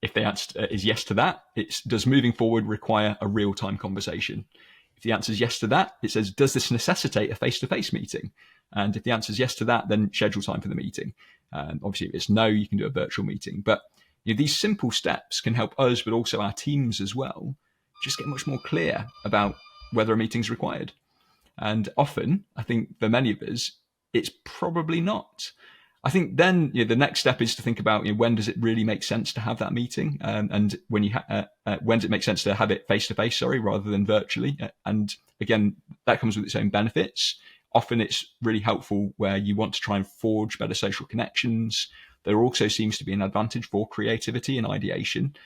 [SPEAKER 1] If the answer is yes to that, it's, does moving forward require a real-time conversation? If the answer is yes to that, it says, does this necessitate a face-to-face meeting? And if the answer is yes to that, then schedule time for the meeting. Obviously, if it's no, you can do a virtual meeting. But these simple steps can help us, but also our teams as well, just get much more clear about whether a meeting is required. And often, I think for many of us, it's probably not. I think then the next step is to think about when does it really make sense to have that meeting, and when does it make sense to have it face to face, rather than virtually. And again, that comes with its own benefits. Often it's really helpful where you want to try and forge better social connections. There also seems to be an advantage for creativity and ideation.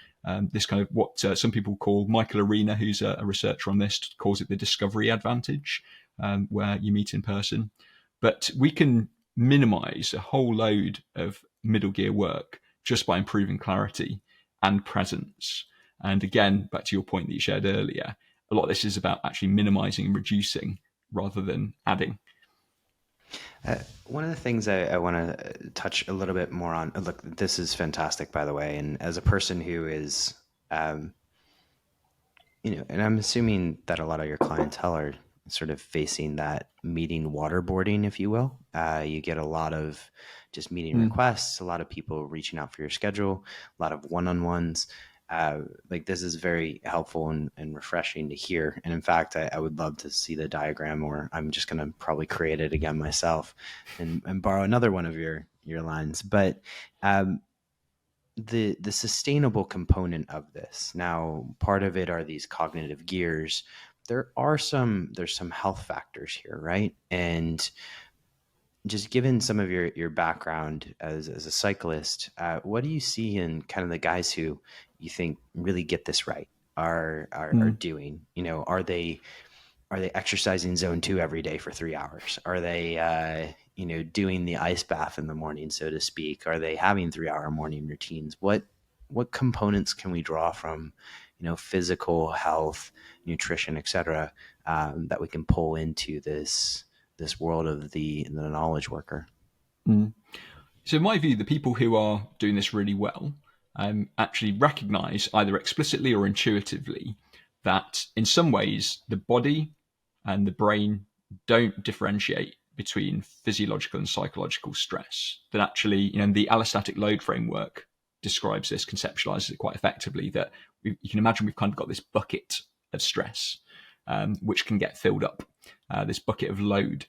[SPEAKER 1] This kind of what some people call, Michael Arena, who's a researcher on this, calls it the discovery advantage, where you meet in person. But we can minimize a whole load of middle gear work just by improving clarity and presence. And again, back to your point that you shared earlier, a lot of this is about actually minimizing and reducing rather than adding.
[SPEAKER 2] One of the things I want to touch a little bit more on, look, this is fantastic, by the way. And as a person who is, and I'm assuming that a lot of your clientele are sort of facing that meeting waterboarding, if you will. You get a lot of just meeting requests, a lot of people reaching out for your schedule, a lot of one-on-ones. This is very helpful and refreshing to hear. And in fact, I would love to see the diagram, or I'm just going to probably create it again myself and borrow another one of your lines. But the sustainable component of this, now part of it are these cognitive gears. There's some health factors here, right? And just given some of your background as a cyclist, what do you see in kind of the guys who you think really get this right, are doing? Are they exercising zone 2 every day for 3 hours? Are they doing the ice bath in the morning, so to speak? Are they having 3-hour morning routines? What components can we draw from physical health, nutrition, etc., that we can pull into this world of the knowledge worker?
[SPEAKER 1] So in my view, the people who are doing this really well actually recognize, either explicitly or intuitively, that in some ways the body and the brain don't differentiate between physiological and psychological stress. That actually, the allostatic load framework describes this, conceptualizes it quite effectively, that you can imagine we've kind of got this bucket of stress, which can get filled up, this bucket of load.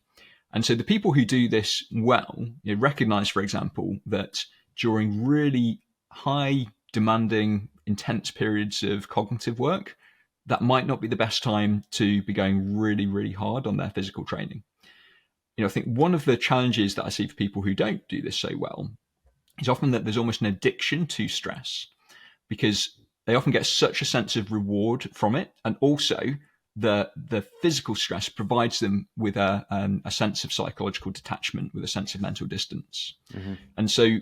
[SPEAKER 1] And so the people who do this well, recognize, for example, that during really high demanding, intense periods of cognitive work, that might not be the best time to be going really, really hard on their physical training. I think one of the challenges that I see for people who don't do this so well is often that there's almost an addiction to stress, because they often get such a sense of reward from it, and also the physical stress provides them with a sense of psychological detachment, with a sense of mental distance. Mm-hmm. And so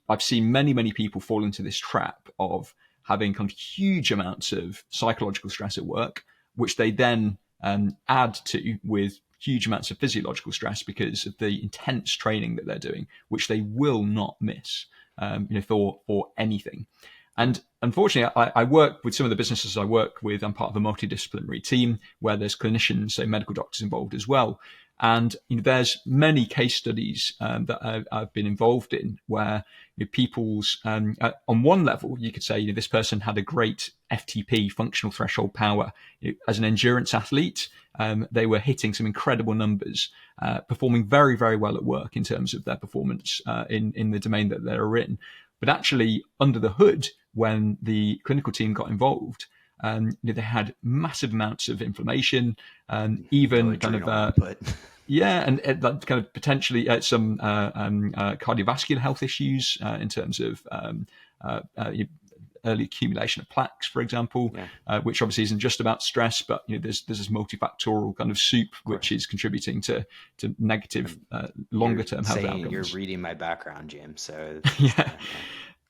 [SPEAKER 1] I've seen many people fall into this trap of having kind of huge amounts of psychological stress at work, which they then add to with huge amounts of physiological stress because of the intense training that they're doing, which they will not miss, for anything. And unfortunately, I work with some of the businesses I work with. I'm part of a multidisciplinary team where there's clinicians, so medical doctors involved as well. And there's many case studies that I've been involved in where people's, on one level, you could say this person had a great FTP, functional threshold power. As an endurance athlete, they were hitting some incredible numbers, performing very, very well at work in terms of their performance in the domain that they're in. But actually, under the hood, when the clinical team got involved, they had massive amounts of inflammation, even kind of and kind of potentially some cardiovascular health issues in terms of early accumulation of plaques, for example, which obviously isn't just about stress, but there's this multifactorial kind of soup which is contributing to negative longer term health outcomes.
[SPEAKER 2] You're reading my background, James. So
[SPEAKER 1] yeah.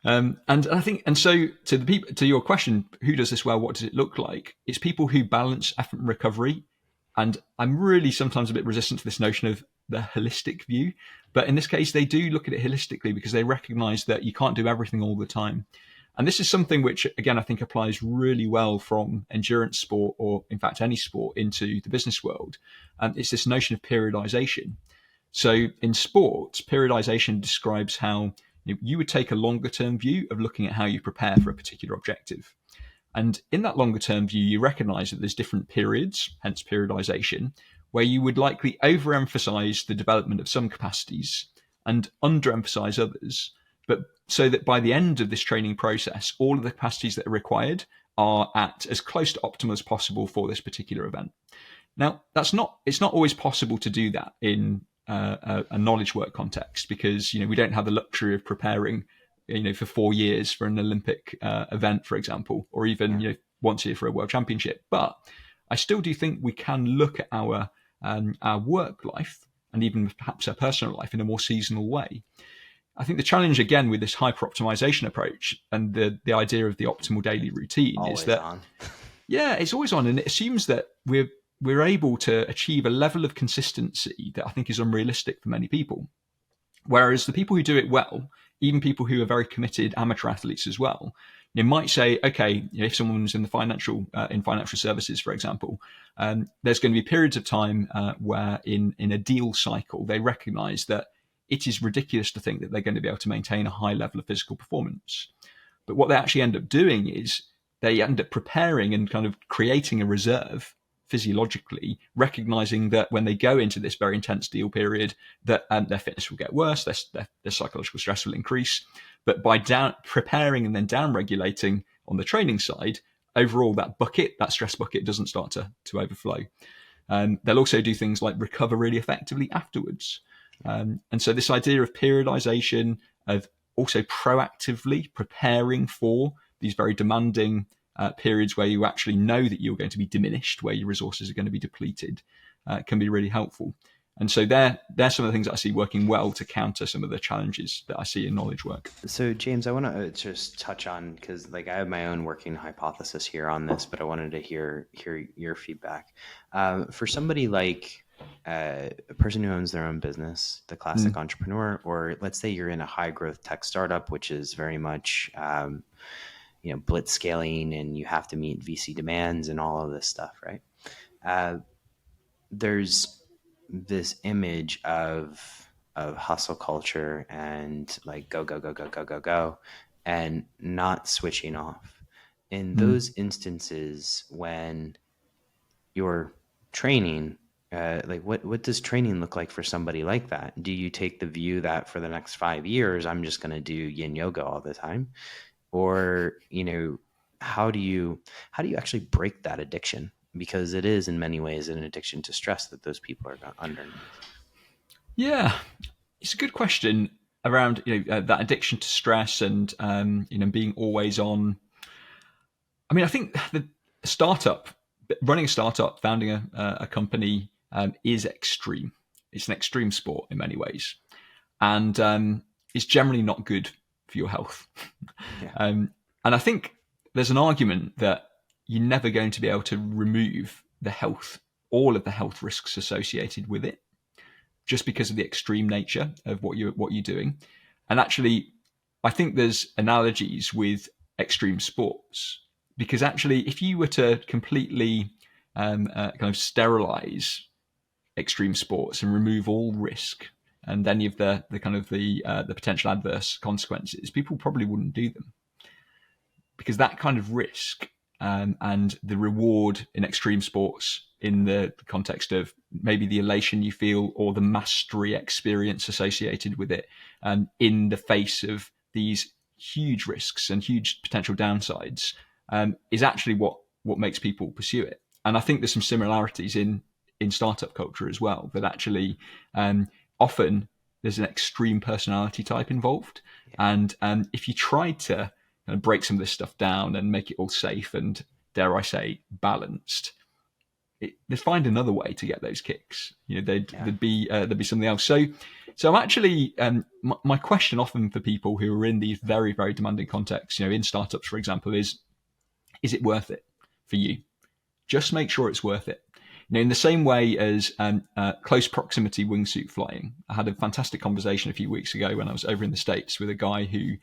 [SPEAKER 1] And I think, and so to your question, who does this well? What does it look like? It's people who balance effort and recovery And I'm really sometimes a bit resistant to this notion of the holistic view. But in this case, they do look at it holistically because they recognize that you can't do everything all the time. And this is something which, again, I think applies really well from endurance sport, or in fact, any sport, into the business world. It's this notion of periodization. So in sports, periodization describes how you would take a longer term view of looking at how you prepare for a particular objective. And in that longer term view, you recognize that there's different periods, hence periodization, where you would likely overemphasize the development of some capacities and underemphasize others. But so that by the end of this training process, all of the capacities that are required are at as close to optimal as possible for this particular event. Now, it's not always possible to do that in a knowledge work context, because we don't have the luxury of preparing for 4 years for an Olympic event, for example, or even once a year for a world championship. But I still do think we can look at our work life and even perhaps our personal life in a more seasonal way. I think the challenge again with this hyper optimization approach and the idea of the optimal daily routine
[SPEAKER 2] always
[SPEAKER 1] is that
[SPEAKER 2] on.
[SPEAKER 1] it's always on, and it assumes that we're able to achieve a level of consistency that I think is unrealistic for many people. Whereas the people who do it well, even people who are very committed amateur athletes as well, might say, okay, if someone's in the financial services, for example, there's going to be periods of time where in a deal cycle, they recognize that it is ridiculous to think that they're going to be able to maintain a high level of physical performance. But what they actually end up doing is they end up preparing and kind of creating a reserve physiologically, recognizing that when they go into this very intense deal period, that their fitness will get worse, their psychological stress will increase. But by preparing and then down regulating on the training side, overall that stress bucket doesn't start to overflow. They'll also do things like recover really effectively afterwards. And so this idea of periodization, of also proactively preparing for these very demanding periods where you actually know that you're going to be diminished, where your resources are going to be depleted, can be really helpful. And so they're some of the things that I see working well to counter some of the challenges that I see in knowledge work.
[SPEAKER 2] So James, I want to just touch on, because I have my own working hypothesis here on this, but I wanted to hear your feedback. For somebody like a person who owns their own business, the classic entrepreneur, or let's say you're in a high growth tech startup, which is very much blitz scaling, and you have to meet VC demands and all of this stuff, right? There's this image of hustle culture and like go, and not switching off. In those instances, when you're training, what does training look like for somebody like that? Do you take the view that for the next 5 years, I'm just going to do yin yoga all the time? Or, how do you actually break that addiction? Because it is in many ways an addiction to stress that those people are underneath.
[SPEAKER 1] Yeah, it's a good question around that addiction to stress and being always on. I mean, I think the running a startup, founding a company is extreme. It's an extreme sport in many ways, and it's generally not good for your health. Yeah. And I think there's an argument that you're never going to be able to remove all of the health risks associated with it, just because of the extreme nature of what you're doing. And actually, I think there's analogies with extreme sports, because actually, if you were to completely kind of sterilize extreme sports and remove all risk and any of the potential adverse consequences, people probably wouldn't do them, because that kind of risk and the reward in extreme sports, in the context of maybe the elation you feel or the mastery experience associated with it, in the face of these huge risks and huge potential downsides, is actually what makes people pursue it. And I think there's some similarities in startup culture as well, that actually often there's an extreme personality type involved. Yeah. And if you try to break some of this stuff down and make it all safe and, dare I say, balanced, they'd find another way to get those kicks. There'd be something else. So I'm actually my question often for people who are in these very, very demanding contexts, in startups, for example, is it worth it for you? Just make sure it's worth it. in the same way as close proximity wingsuit flying. I had a fantastic conversation a few weeks ago when I was over in the States with a guy who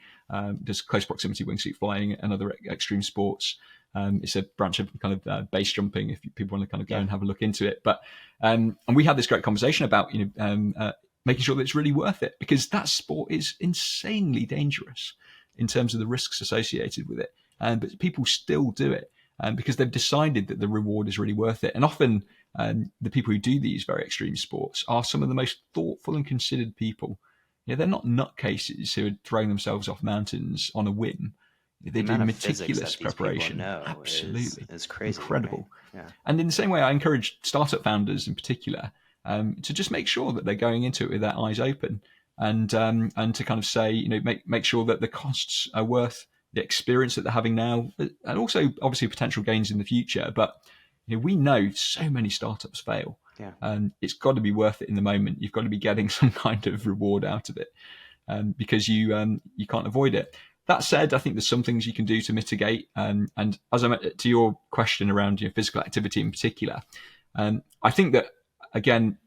[SPEAKER 1] does close proximity wingsuit flying and other extreme sports. It's a branch of kind of base jumping if people want to kind of go and have a look into it. But and we had this great conversation about making sure that it's really worth it, because that sport is insanely dangerous in terms of the risks associated with it. But people still do it because they've decided that the reward is really worth it. And often the people who do these very extreme sports are some of the most thoughtful and considered people. They're not nutcases who are throwing themselves off mountains on a whim. They do meticulous preparation. Absolutely.
[SPEAKER 2] Is crazy.
[SPEAKER 1] Incredible.
[SPEAKER 2] Right? Yeah.
[SPEAKER 1] And in the same way, I encourage startup founders in particular to just make sure that they're going into it with their eyes open, and to kind of say, make sure that the costs are worth the experience that they're having now, and also obviously potential gains in the future. But we know so many startups fail.
[SPEAKER 2] Yeah.
[SPEAKER 1] It's got to be worth it in the moment. You've got to be getting some kind of reward out of it, because you can't avoid it. That said, I think there's some things you can do to mitigate. And as to your question around physical activity in particular, I think that, again,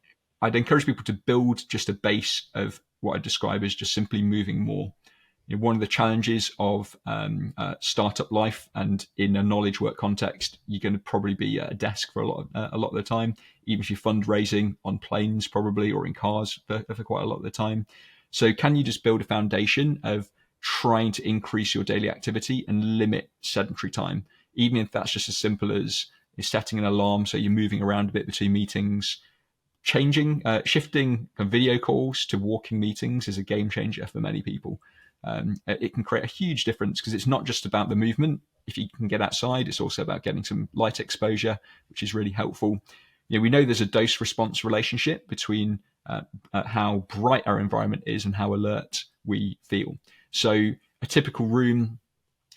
[SPEAKER 1] I'd encourage people to build just a base of what I describe as just simply moving more. One of the challenges of startup life, and in a knowledge work context, you're going to probably be at a desk for a lot of the time, even if you're fundraising on planes probably, or in cars for quite a lot of the time. So can you just build a foundation of trying to increase your daily activity and limit sedentary time, even if that's just as simple as setting an alarm so you're moving around a bit between meetings. Shifting video calls to walking meetings is a game changer for many people. It can create a huge difference, because it's not just about the movement. If you can get outside, it's also about getting some light exposure, which is really helpful. We know there's a dose-response relationship between how bright our environment is and how alert we feel. So a typical room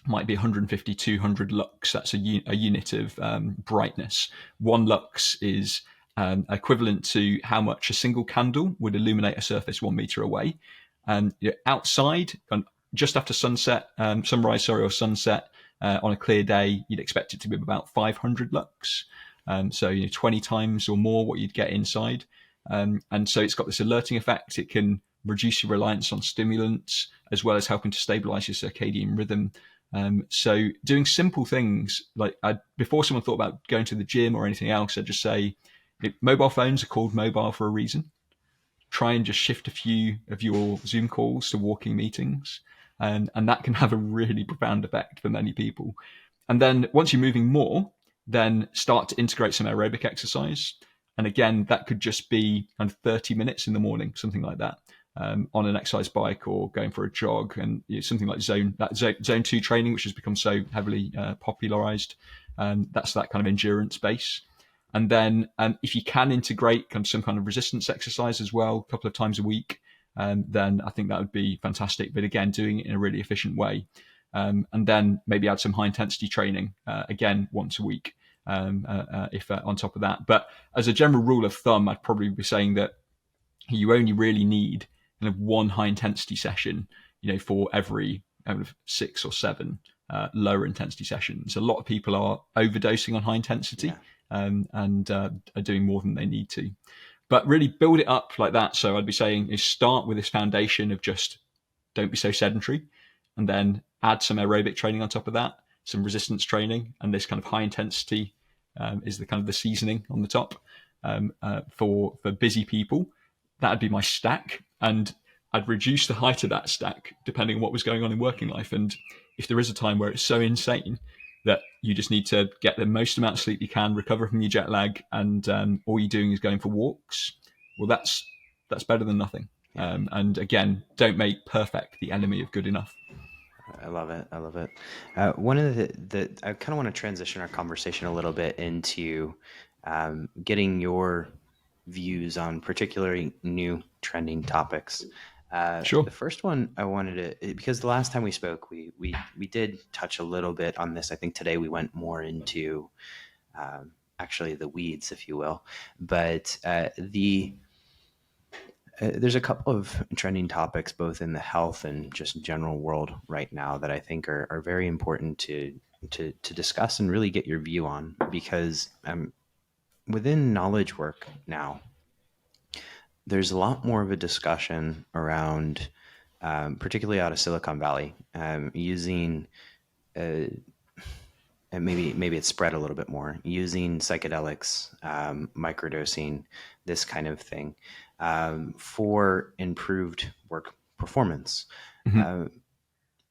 [SPEAKER 1] might be 150, 200 lux. That's a unit of brightness. 1 lux is equivalent to how much a single candle would illuminate a surface 1 meter away. And outside, just after sunset, sunrise, or sunset, on a clear day, you'd expect it to be about 500 lux. So 20 times or more what you'd get inside. And so it's got this alerting effect. It can reduce your reliance on stimulants, as well as helping to stabilize your circadian rhythm. So doing simple things like before someone thought about going to the gym or anything else, I'd just say mobile phones are called mobile for a reason. Try and just shift a few of your Zoom calls to walking meetings. And that can have a really profound effect for many people. And then once you're moving more, then start to integrate some aerobic exercise. And again, that could just be kind of 30 minutes in the morning, something like that. On an exercise bike or going for a jog, and something like zone 2 training, which has become so heavily popularized. That's that kind of endurance base. And then if you can integrate some kind of resistance exercise as well, a couple of times a week, then I think that would be fantastic. But again, doing it in a really efficient way. And then maybe add some high intensity training, again, once a week, if on top of that. But as a general rule of thumb, I'd probably be saying that you only really need kind of 1 high intensity session, for every 6 or 7 lower intensity sessions. A lot of people are overdosing on high intensity.
[SPEAKER 2] Yeah.
[SPEAKER 1] And are doing more than they need to. But really build it up like that. So I'd be saying is start with this foundation of just don't be so sedentary, and then add some aerobic training on top of that, some resistance training, and this kind of high intensity is the kind of the seasoning on the top for busy people. That'd be my stack, and I'd reduce the height of that stack depending on what was going on in working life. And if there is a time where it's so insane that you just need to get the most amount of sleep you can, recover from your jet lag, and all you're doing is going for walks, well, that's better than nothing. And again, don't make perfect the enemy of good enough.
[SPEAKER 2] I love it. One of the I kind of want to transition our conversation a little bit into getting your views on particularly new trending topics.
[SPEAKER 1] Sure.
[SPEAKER 2] The first one I wanted to, because the last time we spoke, we did touch a little bit on this. I think today we went more into actually the weeds, if you will. But there's a couple of trending topics, both in the health and just general world right now, that I think are very important to discuss and really get your view on, because within knowledge work now, there's a lot more of a discussion around, particularly out of Silicon Valley, using, and maybe it's spread a little bit more, using psychedelics, microdosing, this kind of thing, for improved work performance.
[SPEAKER 1] Mm-hmm.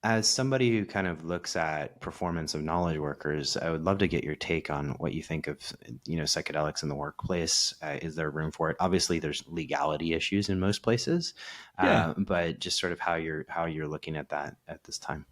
[SPEAKER 2] As somebody who kind of looks at performance of knowledge workers, I would love to get your take on what you think of, psychedelics in the workplace. Is there room for it? Obviously, there's legality issues in most places,
[SPEAKER 1] Yeah.
[SPEAKER 2] but just sort of how you're looking at that at this time.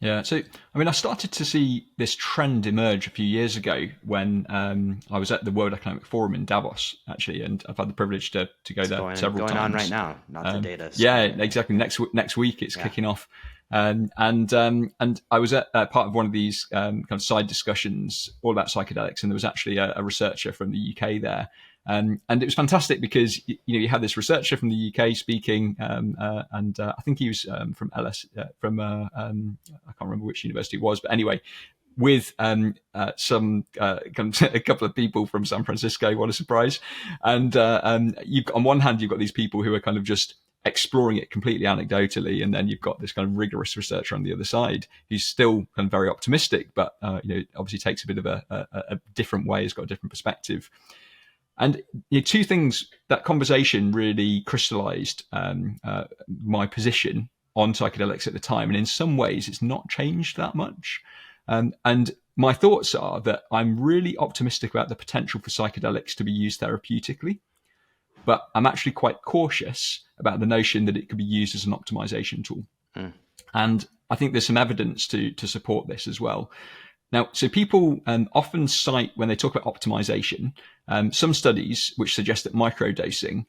[SPEAKER 1] Yeah, so I mean, I started to see this trend emerge a few years ago when I was at the World Economic Forum in Davos, actually, and I've had the privilege to go
[SPEAKER 2] It's
[SPEAKER 1] there several
[SPEAKER 2] going
[SPEAKER 1] times.
[SPEAKER 2] on right now, not to date us.
[SPEAKER 1] Yeah, exactly. Next week it's kicking off, and I was at part of one of these kind of side discussions all about psychedelics, and there was actually a researcher from the UK there. And it was fantastic because you had this researcher from the UK speaking, and I think he was from I can't remember which university it was, but anyway, with some a couple of people from San Francisco. What a surprise! And you've on one hand you've got these people who are kind of just exploring it completely anecdotally, and then you've got this kind of rigorous researcher on the other side who's still kind of very optimistic, but obviously takes a bit of a different way, has got a different perspective. And two things, that conversation really crystallized my position on psychedelics at the time. And in some ways, it's not changed that much. And my thoughts are that I'm really optimistic about the potential for psychedelics to be used therapeutically. But I'm actually quite cautious about the notion that it could be used as an optimization tool. And I think there's some evidence to support this as well. Now, so people often cite, when they talk about optimization, some studies which suggest that microdosing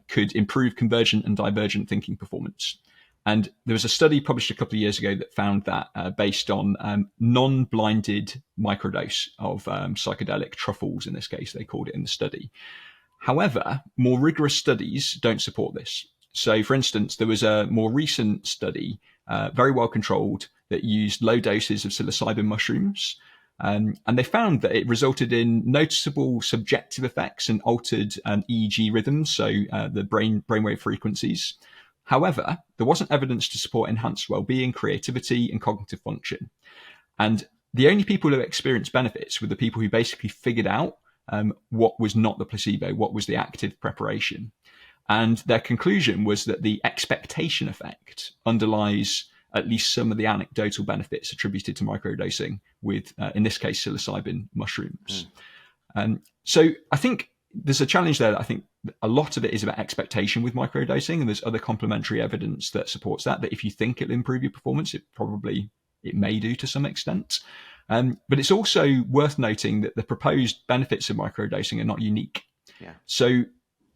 [SPEAKER 1] could improve convergent and divergent thinking performance. And there was a study published a couple of years ago that found that based on non-blinded microdose of psychedelic truffles, in this case, they called it in the study. However, more rigorous studies don't support this. So, for instance, there was a more recent study, very well controlled, that used low doses of psilocybin mushrooms. And they found that it resulted in noticeable subjective effects and altered EEG rhythms, so the brainwave frequencies. However, there wasn't evidence to support enhanced well-being, creativity, and cognitive function. And the only people who experienced benefits were the people who basically figured out what was not the placebo, what was the active preparation. And their conclusion was that the expectation effect underlies at least some of the anecdotal benefits attributed to microdosing with, in this case, psilocybin mushrooms. So I think there's a challenge there. That I think a lot of it is about expectation with microdosing, and there's other complementary evidence that supports that if you think it'll improve your performance, it may do to some extent. But it's also worth noting that the proposed benefits of microdosing are not unique.
[SPEAKER 2] Yeah.
[SPEAKER 1] So,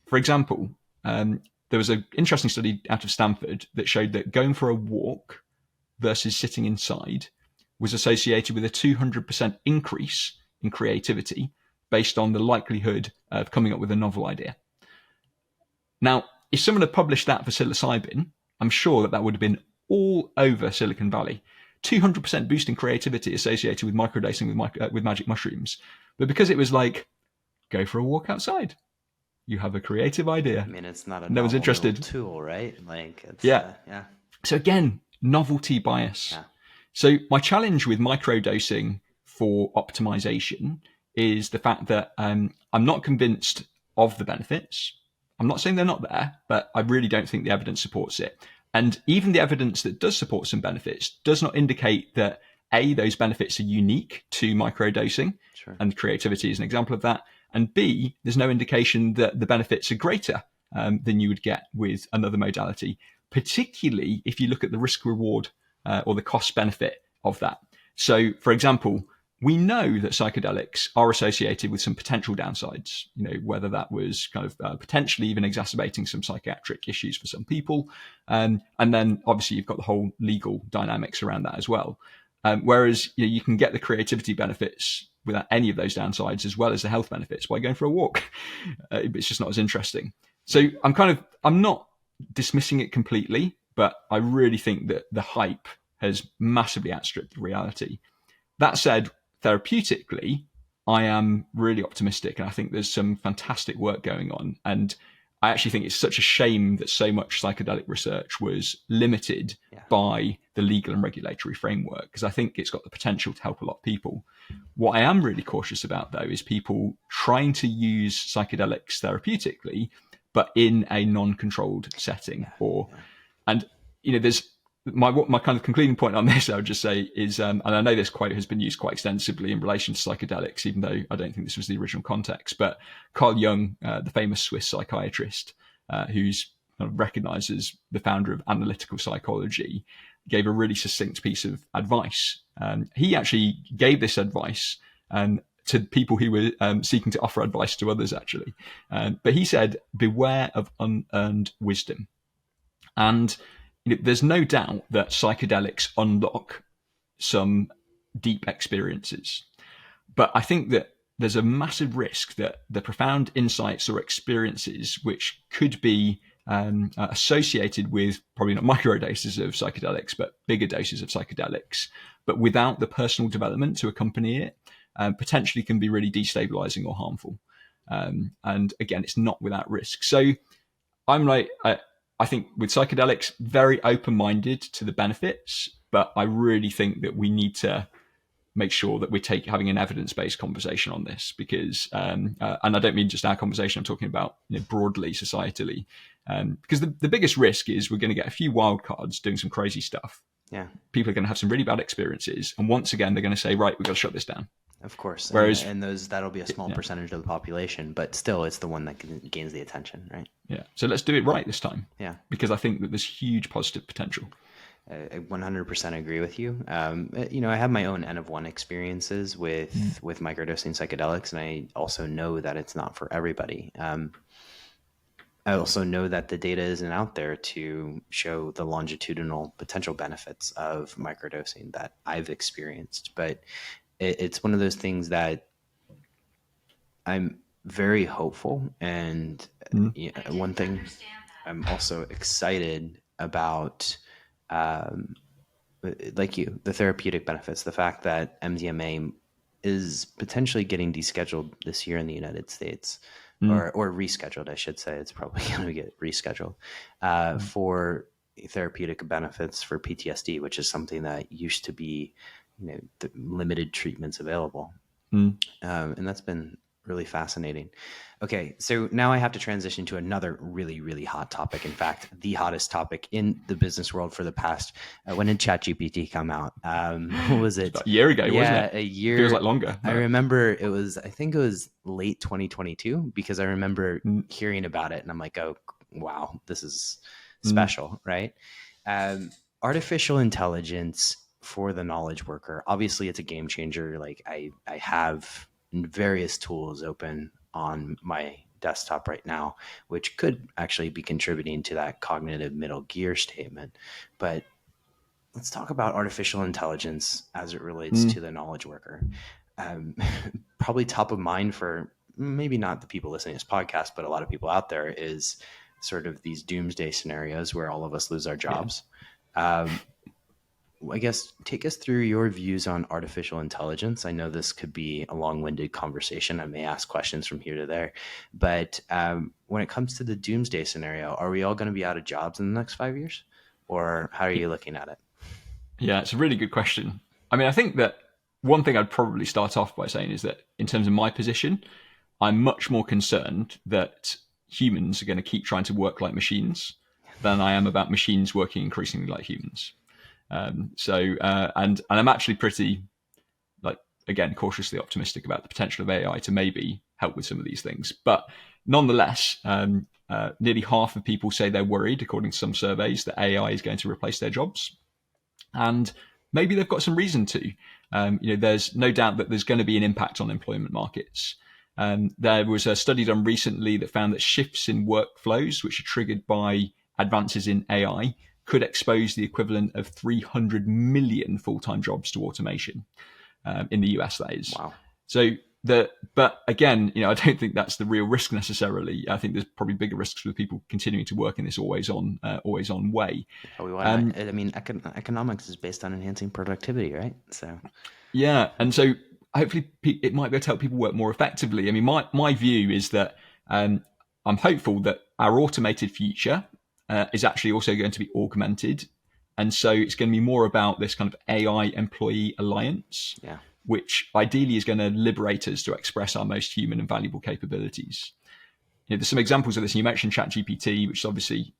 [SPEAKER 1] for example, there was an interesting study out of Stanford that showed that going for a walk versus sitting inside was associated with a 200% increase in creativity based on the likelihood of coming up with a novel idea. Now, if someone had published that for psilocybin, I'm sure that would have been all over Silicon Valley. 200% boost in creativity associated with microdosing with magic mushrooms. But because it was like, go for a walk outside, you have a creative idea.
[SPEAKER 2] I mean, it's not a
[SPEAKER 1] no one's interested
[SPEAKER 2] tool, right? Like, it's,
[SPEAKER 1] yeah.
[SPEAKER 2] Yeah.
[SPEAKER 1] So again, novelty bias.
[SPEAKER 2] Yeah.
[SPEAKER 1] So my challenge with microdosing for optimization is the fact that I'm not convinced of the benefits. I'm not saying they're not there, but I really don't think the evidence supports it. And even the evidence that does support some benefits does not indicate that A, those benefits are unique to microdosing,
[SPEAKER 2] Sure.
[SPEAKER 1] and creativity is an example of that. And B, there's no indication that the benefits are greater than you would get with another modality, particularly if you look at the risk reward or the cost benefit of that. So, for example, we know that psychedelics are associated with some potential downsides, whether that was kind of potentially even exacerbating some psychiatric issues for some people. And then obviously you've got the whole legal dynamics around that as well. Whereas you can get the creativity benefits without any of those downsides, as well as the health benefits, by going for a walk. It's just not as interesting. So I'm not dismissing it completely, but I really think that the hype has massively outstripped the reality. That said, therapeutically, I am really optimistic, and I think there's some fantastic work going on. And I actually think it's such a shame that so much psychedelic research was limited by the legal and regulatory framework, because I think it's got the potential to help a lot of people. What I am really cautious about, though, is people trying to use psychedelics therapeutically, but in a non-controlled setting. And there's my kind of concluding point on this, I would just say is, and I know this quote has been used quite extensively in relation to psychedelics, even though I don't think this was the original context, but Carl Jung, the famous Swiss psychiatrist, who's kind of recognized as the founder of analytical psychology, gave a really succinct piece of advice. He actually gave this advice to people who were seeking to offer advice to others, actually. But he said, beware of unearned wisdom. And there's no doubt that psychedelics unlock some deep experiences. But I think that there's a massive risk that the profound insights or experiences which could be associated with probably not microdoses of psychedelics, but bigger doses of psychedelics, but without the personal development to accompany it, potentially can be really destabilizing or harmful. And again, it's not without risk. So I'm like, I think with psychedelics, very open-minded to the benefits, but I really think that we need to make sure that we're having an evidence-based conversation on this, because, and I don't mean just our conversation, I'm talking about broadly, societally, because the biggest risk is we're going to get a few wild cards doing some crazy stuff.
[SPEAKER 2] Yeah.
[SPEAKER 1] People are going to have some really bad experiences, and once again, they're going to say, right, we've got to shut this down.
[SPEAKER 2] Of course.
[SPEAKER 1] Whereas,
[SPEAKER 2] and that'll be a small percentage of the population, but still it's the one that gains the attention, right?
[SPEAKER 1] Yeah. So let's do it right this time.
[SPEAKER 2] Yeah.
[SPEAKER 1] Because I think that there's huge positive potential.
[SPEAKER 2] I 100% agree with you. I have my own N of 1 experiences with microdosing psychedelics, and I also know that it's not for everybody. I also know that the data isn't out there to show the longitudinal potential benefits of microdosing that I've experienced, but it's one of those things that I'm very hopeful. And one thing I'm also excited about, like you, the therapeutic benefits, the fact that MDMA is potentially getting descheduled this year in the United States, or rescheduled, I should say. It's probably going to get rescheduled for therapeutic benefits for PTSD, which is something that used to be the limited treatments available. And that's been really fascinating. Okay, so now I have to transition to another really, really hot topic. In fact, the hottest topic in the business world for the past. When did ChatGPT come out? What was it?
[SPEAKER 1] About a year ago, wasn't it?
[SPEAKER 2] A year.
[SPEAKER 1] Feels like longer.
[SPEAKER 2] I remember I think it was late 2022, because I remember hearing about it and I'm like, oh, wow, this is special, right? Artificial intelligence for the knowledge worker. Obviously, it's a game changer. Like I have various tools open on my desktop right now, which could actually be contributing to that cognitive middle gear statement. But let's talk about artificial intelligence as it relates to the knowledge worker. Probably top of mind for maybe not the people listening to this podcast, but a lot of people out there, is sort of these doomsday scenarios where all of us lose our jobs. I guess take us through your views on artificial intelligence. I know this could be a long-winded conversation. I may ask questions from here to there, but when it comes to the doomsday scenario, are we all going to be out of jobs in the next 5 years, or how are you looking at it?
[SPEAKER 1] Yeah, it's a really good question. I mean, I think that one thing I'd probably start off by saying is that in terms of my position, I'm much more concerned that humans are going to keep trying to work like machines than I am about machines working increasingly like humans. And I'm actually pretty, again, cautiously optimistic about the potential of AI to maybe help with some of these things. But nonetheless, nearly half of people say they're worried, according to some surveys, that AI is going to replace their jobs. And maybe they've got some reason to. There's no doubt that there's going to be an impact on employment markets. There was a study done recently that found that shifts in workflows, which are triggered by advances in AI, could expose the equivalent of 300 million full-time jobs to automation in the US, that is.
[SPEAKER 2] Wow.
[SPEAKER 1] So but again, I don't think that's the real risk necessarily. I think there's probably bigger risks for people continuing to work in this always on way.
[SPEAKER 2] Economics is based on enhancing productivity, right? So
[SPEAKER 1] yeah, and so hopefully it might be able to help people work more effectively. I mean, my view is that I'm hopeful that our automated future is actually also going to be augmented. And so it's going to be more about this kind of AI employee alliance,
[SPEAKER 2] Yeah.
[SPEAKER 1] which ideally is going to liberate us to express our most human and valuable capabilities. There's some examples of this. And you mentioned ChatGPT, which is obviously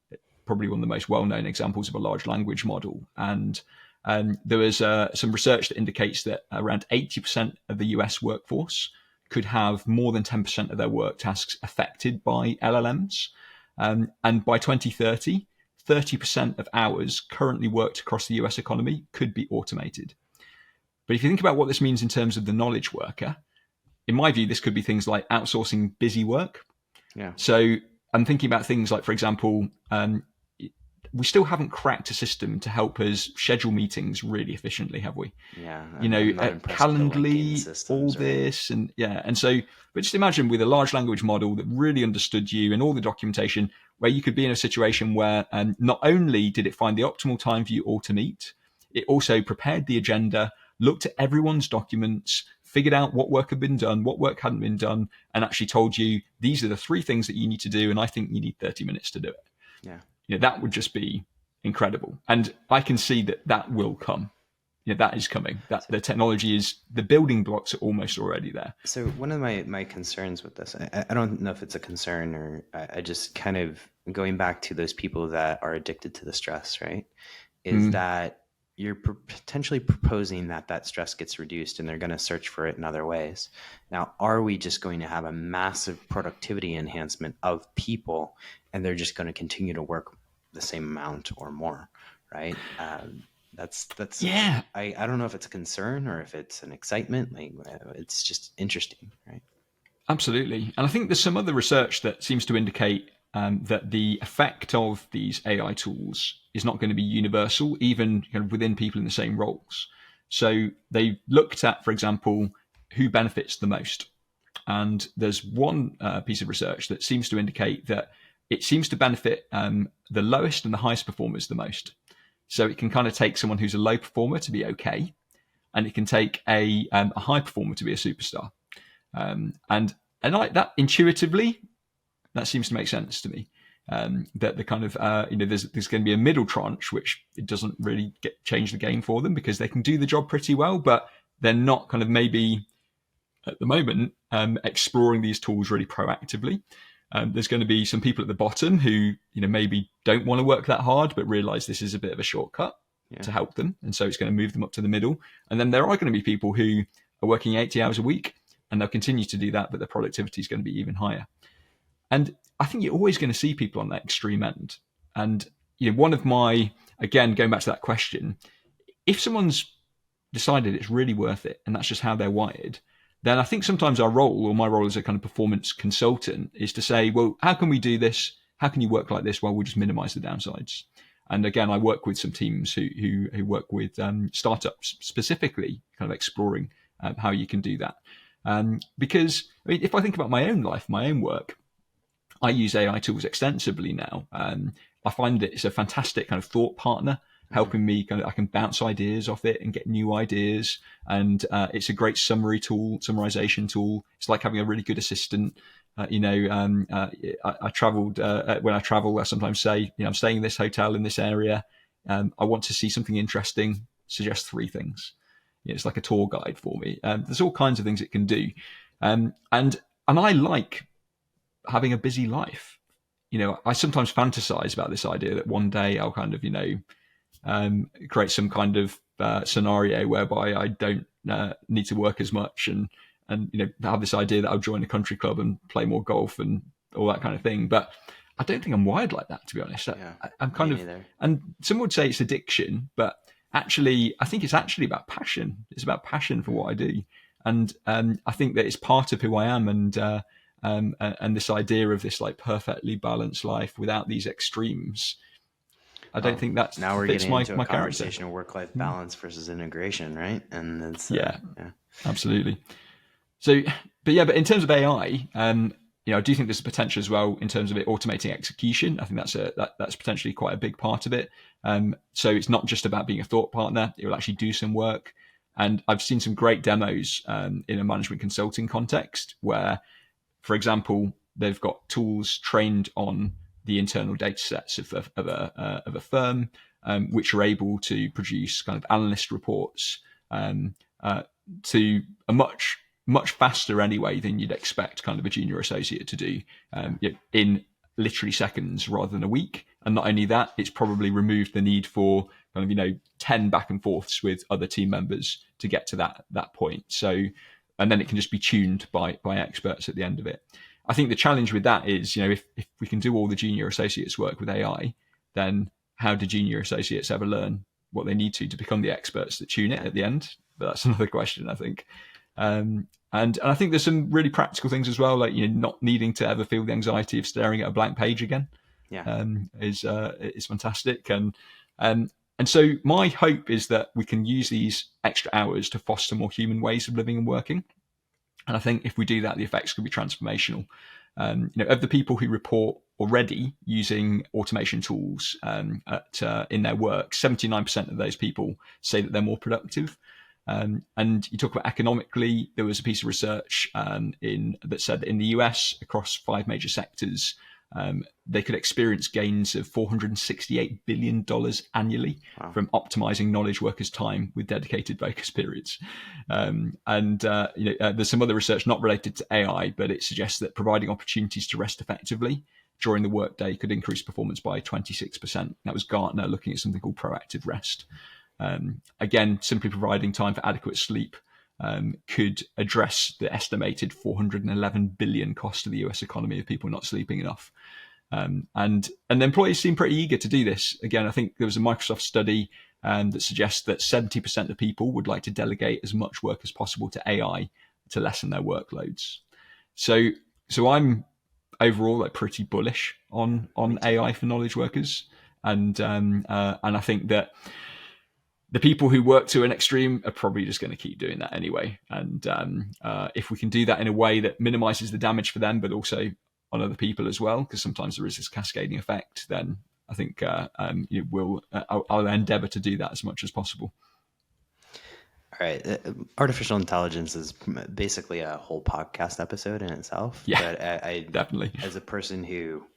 [SPEAKER 1] probably one of the most well-known examples of a large language model. And there was some research that indicates that around 80% of the US workforce could have more than 10% of their work tasks affected by LLMs. And by 2030, 30% of hours currently worked across the US economy could be automated. But if you think about what this means in terms of the knowledge worker, in my view, this could be things like outsourcing busy work.
[SPEAKER 2] Yeah.
[SPEAKER 1] So I'm thinking about things like, for example, we still haven't cracked a system to help us schedule meetings really efficiently, have we?
[SPEAKER 2] Yeah.
[SPEAKER 1] Calendly, all this, and so, but just imagine with a large language model that really understood you and all the documentation, where you could be in a situation where not only did it find the optimal time for you all to meet, it also prepared the agenda, looked at everyone's documents, figured out what work had been done, what work hadn't been done, and actually told you these are the 3 things that you need to do, and I think you need 30 minutes to do it.
[SPEAKER 2] Yeah.
[SPEAKER 1] That would just be incredible. And I can see that will come. That is coming. That the technology is, the building blocks are almost already there.
[SPEAKER 2] So one of my concerns with this, I don't know if it's a concern or I just kind of going back to those people that are addicted to the stress, right? Is that you're potentially proposing that stress gets reduced and they're going to search for it in other ways. Now, are we just going to have a massive productivity enhancement of people and they're just going to continue to work the same amount or more, right? That's
[SPEAKER 1] yeah.
[SPEAKER 2] I don't know if it's a concern or if it's an excitement. Like, it's just interesting, right?
[SPEAKER 1] Absolutely. And I think there's some other research that seems to indicate that the effect of these AI tools is not going to be universal, even kind of within people in the same roles. So they looked at, for example, who benefits the most. And there's one piece of research that seems to indicate that it seems to benefit the lowest and the highest performers the most. So it can kind of take someone who's a low performer to be okay, and it can take a high performer to be a superstar. And like that intuitively, that seems to make sense to me. That the kind of there's going to be a middle tranche which it doesn't really change the game for them because they can do the job pretty well, but they're not kind of maybe at the moment exploring these tools really proactively. There's going to be some people at the bottom who maybe don't want to work that hard but realize this is a bit of a shortcut to help them, and so it's going to move them up to the middle. And then there are going to be people who are working 80 hours a week and they'll continue to do that, but their productivity is going to be even higher. And I think you're always going to see people on that extreme end. And one of my, again, going back to that question, if someone's decided it's really worth it and that's just how they're wired, then I think sometimes our role, or my role as a kind of performance consultant, is to say, well, how can we do this? How can you work like this while we just minimize the downsides? And again, I work with some teams who work with startups specifically, kind of exploring how you can do that. Because if I think about my own life, my own work, I use AI tools extensively now. I find that it's a fantastic kind of thought partner, helping me I can bounce ideas off it and get new ideas. And it's a great summarization tool. It's like having a really good assistant. I traveled, when I travel, I sometimes say, I'm staying in this hotel in this area. I want to see something interesting, suggest 3 things. It's like a tour guide for me. There's all kinds of things it can do. And I like having a busy life. I sometimes fantasize about this idea that one day I'll kind of, create some kind of scenario whereby I don't need to work as much and have this idea that I'll join a country club and play more golf and all that kind of thing. But I don't think I'm wired like that, to be honest. I'm kind of, and some would say it's addiction, but actually, I think it's actually about passion. It's about passion for what I do. And I think that it's part of who I am. And this idea of this like perfectly balanced life without these extremes, I don't think that's
[SPEAKER 2] now we're getting into
[SPEAKER 1] my
[SPEAKER 2] a conversation of work-life balance versus integration, right? And it's
[SPEAKER 1] yeah, absolutely. So, but in terms of AI, I do think there's a potential as well in terms of it automating execution. I think that's potentially quite a big part of it. So it's not just about being a thought partner; it will actually do some work. And I've seen some great demos in a management consulting context where, for example, they've got tools trained on the internal data sets of a firm, which are able to produce kind of analyst reports to a much faster anyway than you'd expect kind of a junior associate to do, in literally seconds rather than a week. And not only that, it's probably removed the need for kind of 10 back and forths with other team members to get to that point. So, and then it can just be tuned by experts at the end of it. I think the challenge with that is, if we can do all the junior associates work with AI, then how do junior associates ever learn what they need to become the experts that tune it at the end? But that's another question, I think. And I think there's some really practical things as well, like not needing to ever feel the anxiety of staring at a blank page again. Is fantastic. And so my hope is that we can use these extra hours to foster more human ways of living and working. And I think if we do that, the effects could be transformational. Of the people who report already using automation tools in their work, 79% of those people say that they're more productive. And you talk about economically, there was a piece of research that said that in the US, across 5 major sectors, they could experience gains of $468 billion annually from optimizing knowledge workers' time with dedicated focus periods. There's some other research not related to AI, but it suggests that providing opportunities to rest effectively during the workday could increase performance by 26%. That was Gartner looking at something called proactive rest. Again, simply providing time for adequate sleep could address the estimated $411 billion cost to the US economy of people not sleeping enough. And employers seem pretty eager to do this. Again, I think there was a Microsoft study that suggests that 70% of people would like to delegate as much work as possible to AI to lessen their workloads. So I'm overall pretty bullish on AI for knowledge workers, and I think that the people who work to an extreme are probably just going to keep doing that anyway. And if we can do that in a way that minimizes the damage for them, but also on other people as well, because sometimes there is this cascading effect, then I think I'll endeavor to do that as much as possible.
[SPEAKER 2] All right. Artificial intelligence is basically a whole podcast episode in itself.
[SPEAKER 1] Yeah,
[SPEAKER 2] but I
[SPEAKER 1] definitely.
[SPEAKER 2] As a person who,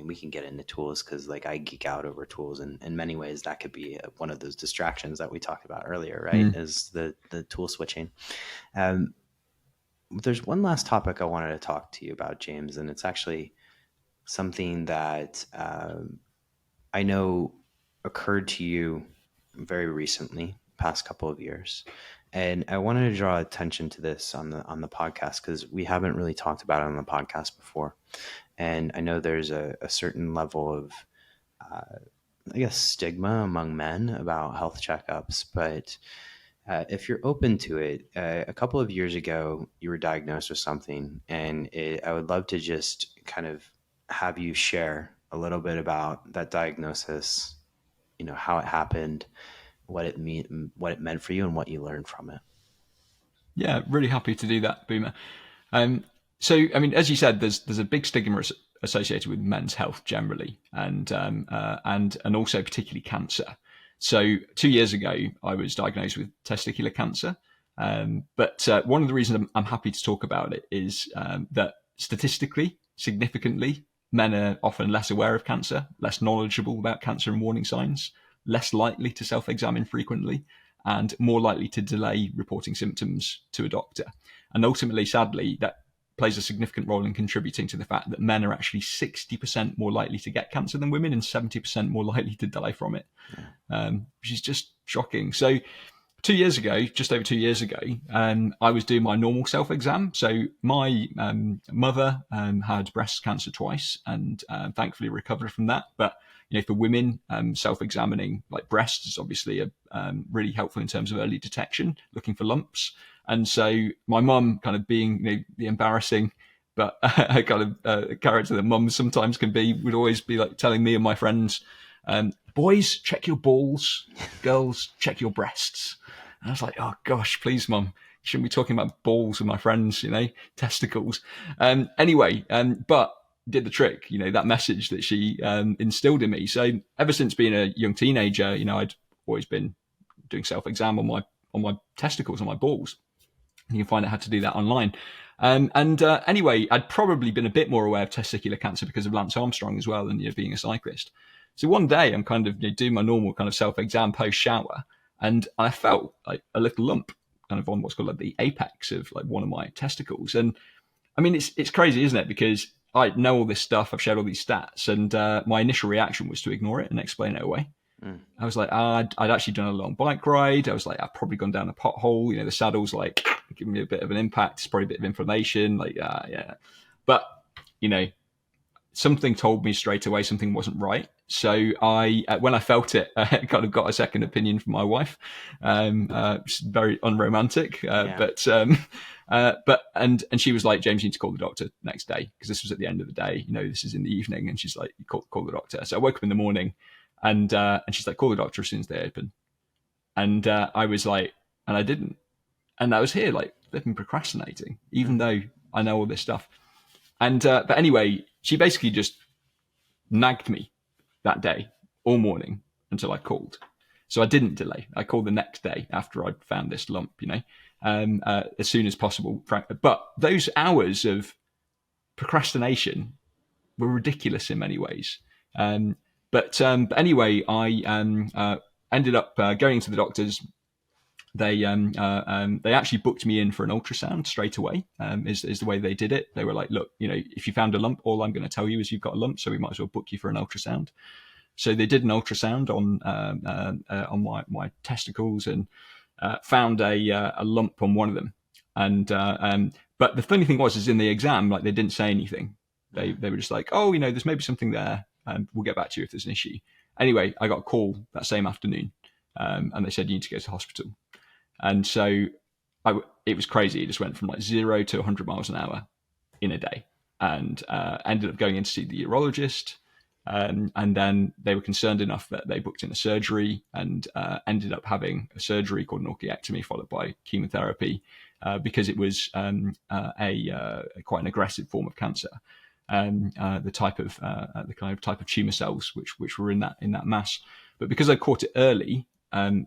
[SPEAKER 2] we can get into tools because I geek out over tools, and in many ways that could be one of those distractions that we talked about earlier, right? Is the tool switching. There's one last topic I wanted to talk to you about, James, and it's actually something that I know occurred to you very recently, past couple of years. And I wanted to draw attention to this on the podcast because we haven't really talked about it on the podcast before. And I know there's a certain level of, stigma among men about health checkups. But if you're open to it, a couple of years ago, you were diagnosed with something. And I would love to just kind of have you share a little bit about that diagnosis, how it happened, what it meant for you, and what you learned from it.
[SPEAKER 1] Yeah, really happy to do that, Boomer. So, as you said, there's a big stigma associated with men's health generally, and also particularly cancer. So 2 years ago, I was diagnosed with testicular cancer. But one of the reasons I'm happy to talk about it is that statistically, significantly, men are often less aware of cancer, less knowledgeable about cancer and warning signs, less likely to self-examine frequently, and more likely to delay reporting symptoms to a doctor. And ultimately, sadly, that plays a significant role in contributing to the fact that men are actually 60% more likely to get cancer than women and 70% more likely to die from it, which is just shocking. So 2 years ago, just over 2 years ago, I was doing my normal self-exam. So my mother had breast cancer twice and thankfully recovered from that. But for women, self-examining like breasts is obviously really helpful in terms of early detection, looking for lumps. And so my mum, kind of being the embarrassing but kind of character that mums sometimes can be, would always be like telling me and my friends, boys, check your balls, girls, check your breasts. And I was like, oh gosh, please, mum, shouldn't be talking about balls with my friends, testicles. Anyway, but did the trick, that message that she instilled in me. So ever since being a young teenager, I'd always been doing self-exam on my testicles, on my balls. You can find out how to do that online. Anyway, I'd probably been a bit more aware of testicular cancer because of Lance Armstrong as well, and being a cyclist. So one day I'm kind of doing my normal kind of self-exam post-shower, and I felt like a little lump kind of on what's called like the apex of like one of my testicles. And I mean, it's crazy, isn't it? Because I know all this stuff, I've shared all these stats, and my initial reaction was to ignore it and explain it away. I was like, I'd actually done a long bike ride. I was like, I've probably gone down a pothole. The saddle's like giving me a bit of an impact. It's probably a bit of inflammation. Like, yeah. But, something told me straight away something wasn't right. So when I felt it, I kind of got a second opinion from my wife. Very unromantic, but she was like, James, you need to call the doctor next day, because this was at the end of the day. This is in the evening, and she's like, call the doctor. So I woke up in the morning, and she's like, call the doctor as soon as they open. And I was like, and I didn't, and I was here like flipping procrastinating, even though I know all this stuff. And but anyway, she basically just nagged me that day all morning until I called. So I didn't delay. I called the next day after I'd found this lump, as soon as possible. But those hours of procrastination were ridiculous in many ways. But anyway, I ended up going to the doctors. They actually booked me in for an ultrasound straight away. Is the way they did it. They were like, look, if you found a lump, all I'm going to tell you is you've got a lump, so we might as well book you for an ultrasound. So they did an ultrasound on my testicles, and found a lump on one of them. And but the funny thing was, is in the exam, like, they didn't say anything. They were just like, oh, there's maybe something there, and we'll get back to you if there's an issue. Anyway, I got a call that same afternoon, and they said you need to go to hospital. And so it was crazy. It just went from like 0 to 100 miles an hour in a day, and ended up going in to see the urologist. And then they were concerned enough that they booked in a surgery, and ended up having a surgery called an orchiectomy, followed by chemotherapy, because it was quite an aggressive form of cancer. The kind of type of tumor cells which were in that mass. But because I caught it early, I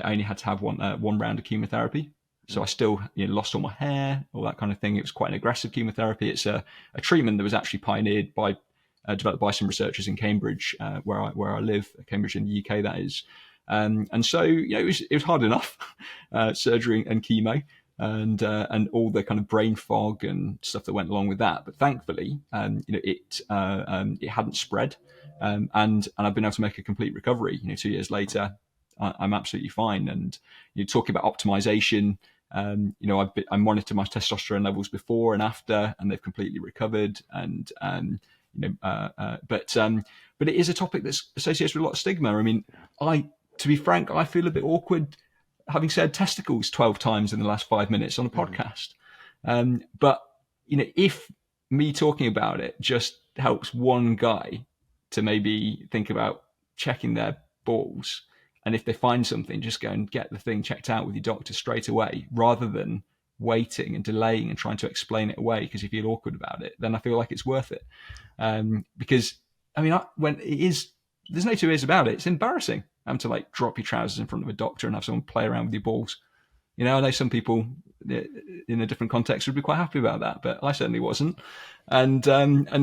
[SPEAKER 1] only had to have one round of chemotherapy. So I still lost all my hair, all that kind of thing. It was quite an aggressive chemotherapy. It's a treatment that was actually developed by some researchers in Cambridge, where I live, Cambridge in the UK, that is. And so it was hard enough, surgery and chemo, and all the kind of brain fog and stuff that went along with that. But thankfully, it hadn't spread, and I've been able to make a complete recovery. 2 years later, I'm absolutely fine. And talking about optimization, I monitored my testosterone levels before and after, and they've completely recovered. And but it is a topic that's associated with a lot of stigma. I mean, to be frank, I feel a bit awkward having said testicles 12 times in the last 5 minutes on a podcast. But if me talking about it just helps one guy to maybe think about checking their balls, and if they find something, just go and get the thing checked out with your doctor straight away, rather than waiting and delaying and trying to explain it away because you feel awkward about it, then I feel like it's worth it. Because I mean, when it is, there's no two ways about it. It's embarrassing having to like drop your trousers in front of a doctor and have someone play around with your balls. I know some people in a different context would be quite happy about that, but I certainly wasn't. And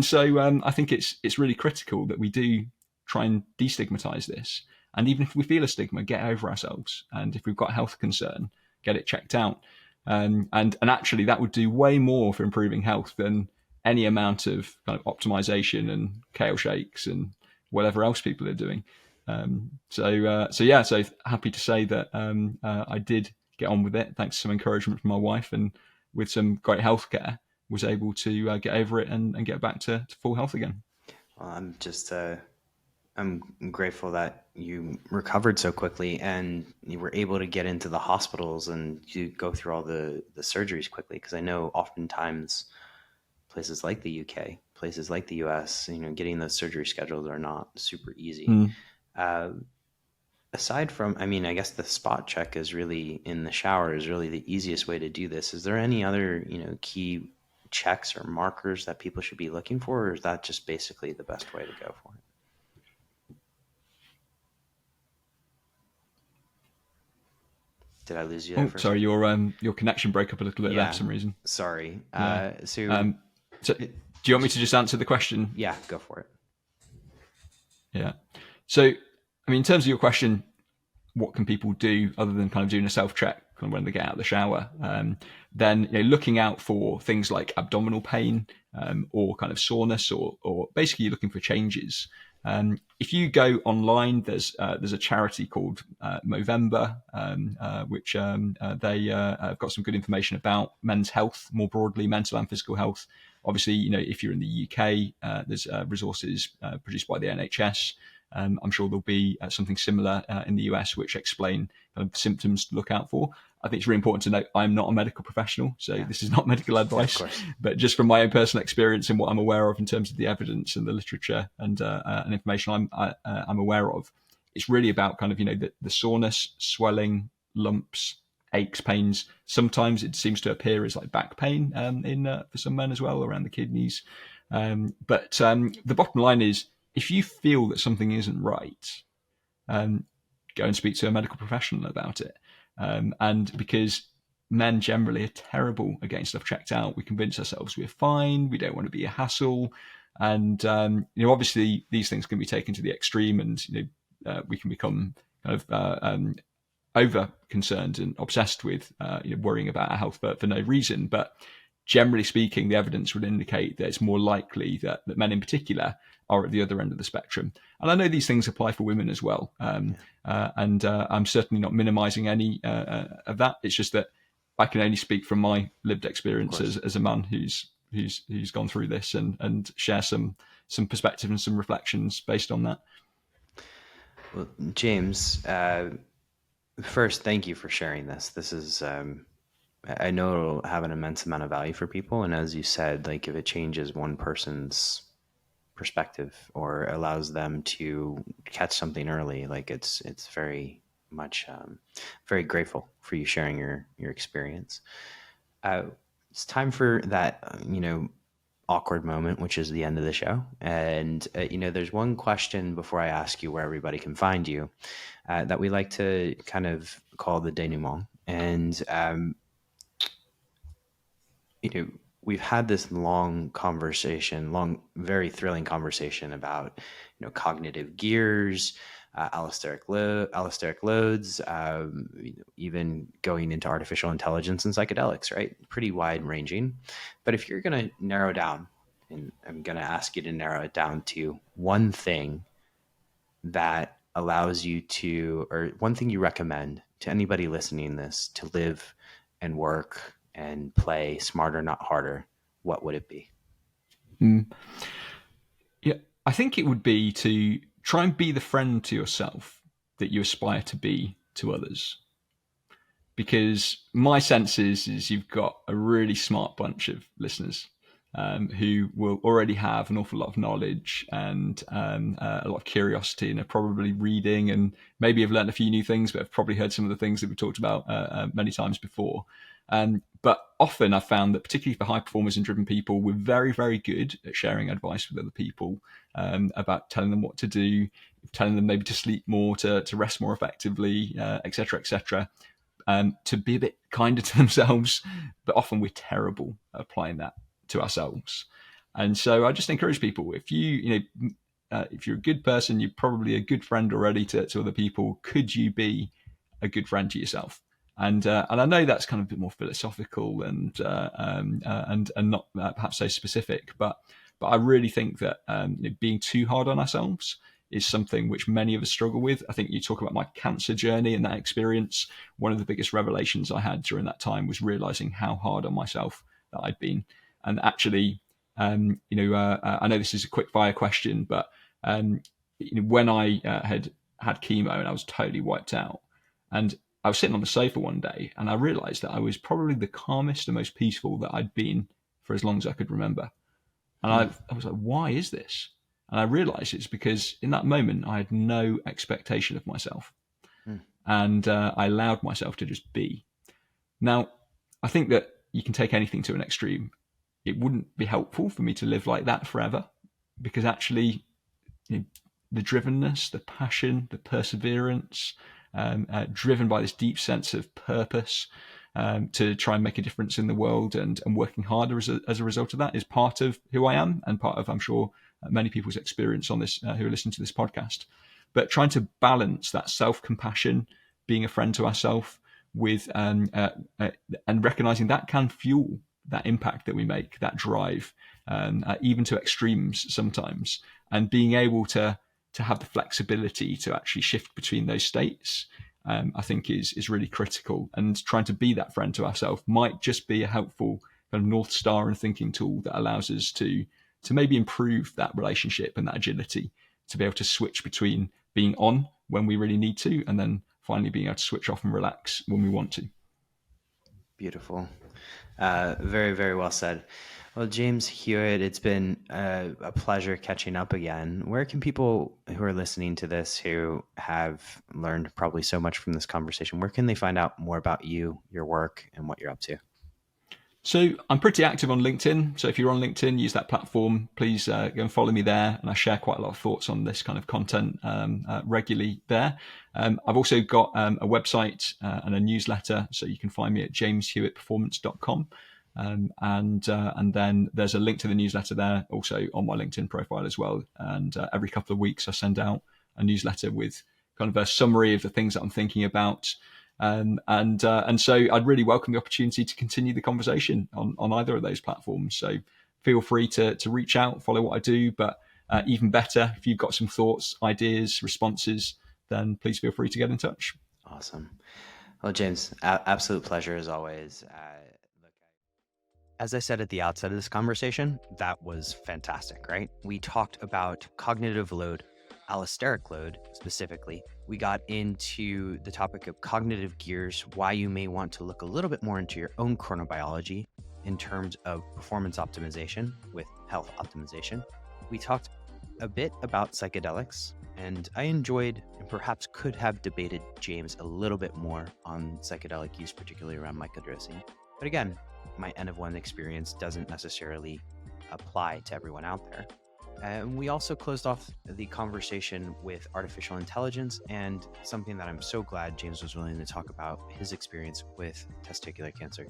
[SPEAKER 1] so I think it's really critical that we do try and destigmatize this. And even if we feel a stigma, get over ourselves. And if we've got a health concern, get it checked out. And actually, that would do way more for improving health than any amount of kind of optimization and kale shakes and whatever else people are doing. So happy to say that I did get on with it, thanks to some encouragement from my wife, and with some great healthcare, was able to get over it and get back to full health again.
[SPEAKER 2] Well, I'm just I'm grateful that you recovered so quickly and you were able to get into the hospitals and you go through all the surgeries quickly, because I know oftentimes places like the UK, places like the US, getting those surgery scheduled are not super easy. Aside from, I mean, I guess the spot check is really in the shower is really the easiest way to do this. Is there any other, key checks or markers that people should be looking for, or is that just basically the best way to go for it? Did I lose you there
[SPEAKER 1] Oh,
[SPEAKER 2] for a
[SPEAKER 1] sorry,
[SPEAKER 2] second?
[SPEAKER 1] your connection broke up a little bit there for
[SPEAKER 2] Yeah,
[SPEAKER 1] some reason.
[SPEAKER 2] sorry.
[SPEAKER 1] Yeah.
[SPEAKER 2] So,
[SPEAKER 1] Um, so, do you want me to just answer the question?
[SPEAKER 2] yeah, go for it.
[SPEAKER 1] Yeah. So, I mean, in terms of your question, what can people do other than kind of doing a self check when they get out of the shower? Then looking out for things like abdominal pain or kind of soreness, or basically looking for changes. If you go online, there's a charity called Movember, which they have got some good information about men's health more broadly, mental and physical health. Obviously, if you're in the UK, there's resources produced by the NHS. I'm sure there'll be something similar in the US, which explain kind of symptoms to look out for. I think it's really important to note I'm not a medical professional, so
[SPEAKER 2] Yeah,
[SPEAKER 1] this is not medical
[SPEAKER 2] yeah, of
[SPEAKER 1] advice,
[SPEAKER 2] course.
[SPEAKER 1] but just from my own personal experience and what I'm aware of in terms of the evidence and the literature and information I'm aware of, it's really about kind of the soreness, swelling, lumps, aches, pains. Sometimes it seems to appear as like back pain in for some men as well around the kidneys. But the bottom line is, if you feel that something isn't right, go and speak to a medical professional about it. And because men generally are terrible at getting stuff checked out, we convince ourselves we're fine, we don't want to be a hassle. And, obviously these things can be taken to the extreme, and, we can become kind of over concerned and obsessed with worrying about our health for no reason. But generally speaking, the evidence would indicate that it's more likely that men in particular are at the other end of the spectrum. And I know these things apply for women as well. And I'm certainly not minimizing any of that. It's just that I can only speak from my lived experience as a man who's gone through this, and share some perspective and some reflections based on that.
[SPEAKER 2] Well, James, first, thank you for sharing this. This is, I know it'll have an immense amount of value for people. And as you said, like if it changes one person's perspective or allows them to catch something early, like it's very much, very grateful for you sharing your experience. It's time for that, awkward moment, which is the end of the show. And, there's one question before I ask you where everybody can find you, that we like to kind of call the denouement. And, we've had this long conversation, very thrilling conversation about, cognitive gears, allosteric loads, even going into artificial intelligence and psychedelics, right? Pretty wide ranging. But if you're going to narrow down, and I'm going to ask you to narrow it down to one thing that allows you to, or one thing you recommend to anybody listening to this to live and work and play smarter, not harder, what would it be?
[SPEAKER 1] Yeah, I think it would be to try and be the friend to yourself that you aspire to be to others. Because my sense is you've got a really smart bunch of listeners who will already have an awful lot of knowledge and a lot of curiosity, and are probably reading, and maybe have learned a few new things, but have probably heard some of the things that we talked about many times before. But often I've found that, particularly for high performers and driven people, we're very, very good at sharing advice with other people about telling them what to do, telling them maybe to sleep more, to rest more effectively, et cetera, et cetera. To be a bit kinder to themselves, but often we're terrible at applying that to ourselves. And so I just encourage people, if if you're a good person, you're probably a good friend already to other people. Could you be a good friend to yourself? And I know that's kind of a bit more philosophical and not perhaps so specific, but I really think that being too hard on ourselves is something which many of us struggle with. I think you talk about my cancer journey and that experience. One of the biggest revelations I had during that time was realizing how hard on myself that I'd been. And actually, I know this is a quick fire question, but when I had chemo and I was totally wiped out, and I was sitting on the sofa one day and I realized that I was probably the calmest and most peaceful that I'd been for as long as I could remember. And I was like, why is this? And I realized it's because in that moment, I had no expectation of myself. And I allowed myself to just be. Now, I think that you can take anything to an extreme. It wouldn't be helpful for me to live like that forever, because actually, the drivenness, the passion, the perseverance, driven by this deep sense of purpose to try and make a difference in the world, and working harder as a result of that is part of who I am, and part of, I'm sure, many people's experience on this who are listening to this podcast. But trying to balance that self-compassion, being a friend to ourselves, with and recognizing that can fuel that impact that we make, that drive, even to extremes sometimes, and being able to have the flexibility to actually shift between those states, I think is really critical. And trying to be that friend to ourselves might just be a helpful kind of North Star and thinking tool that allows us to maybe improve that relationship and that agility, to be able to switch between being on when we really need to, and then finally being able to switch off and relax when we want to.
[SPEAKER 2] Beautiful. Very, very well said. Well, James Hewitt, it's been a pleasure catching up again. Where can people who are listening to this, who have learned probably so much from this conversation, where can they find out more about you, your work, and what you're up to?
[SPEAKER 1] So I'm pretty active on LinkedIn. So if you're on LinkedIn, use that platform. Please go and follow me there. And I share quite a lot of thoughts on this kind of content regularly there. I've also got a website and a newsletter. So you can find me at jameshewittperformance.com. And then there's a link to the newsletter there also on my LinkedIn profile as well. And every couple of weeks I send out a newsletter with kind of a summary of the things that I'm thinking about. And so I'd really welcome the opportunity to continue the conversation on either of those platforms. So feel free to reach out, follow what I do. But even better, if you've got some thoughts, ideas, responses, then please feel free to get in touch.
[SPEAKER 2] Awesome. Well, James, absolute pleasure as always. As I said at the outset of this conversation, that was fantastic, right? We talked about cognitive load, allosteric load specifically. We got into the topic of cognitive gears, why you may want to look a little bit more into your own chronobiology in terms of performance optimization with health optimization. We talked a bit about psychedelics, and I enjoyed and perhaps could have debated James a little bit more on psychedelic use, particularly around microdosing. But again, my N of 1 experience doesn't necessarily apply to everyone out there. And we also closed off the conversation with artificial intelligence, and something that I'm so glad James was willing to talk about, his experience with testicular cancer.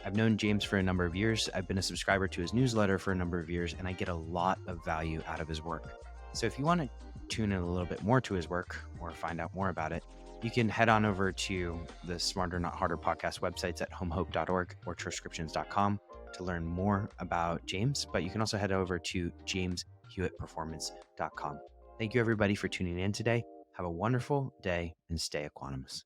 [SPEAKER 2] I've known James for a number of years. I've been a subscriber to his newsletter for a number of years, and I get a lot of value out of his work. So if you want to tune in a little bit more to his work or find out more about it, you can head on over to the Smarter Not Harder podcast websites at homehope.org or transcriptions.com to learn more about James, but you can also head over to jameshewittperformance.com. Thank you everybody for tuning in today. Have a wonderful day and stay equanimous.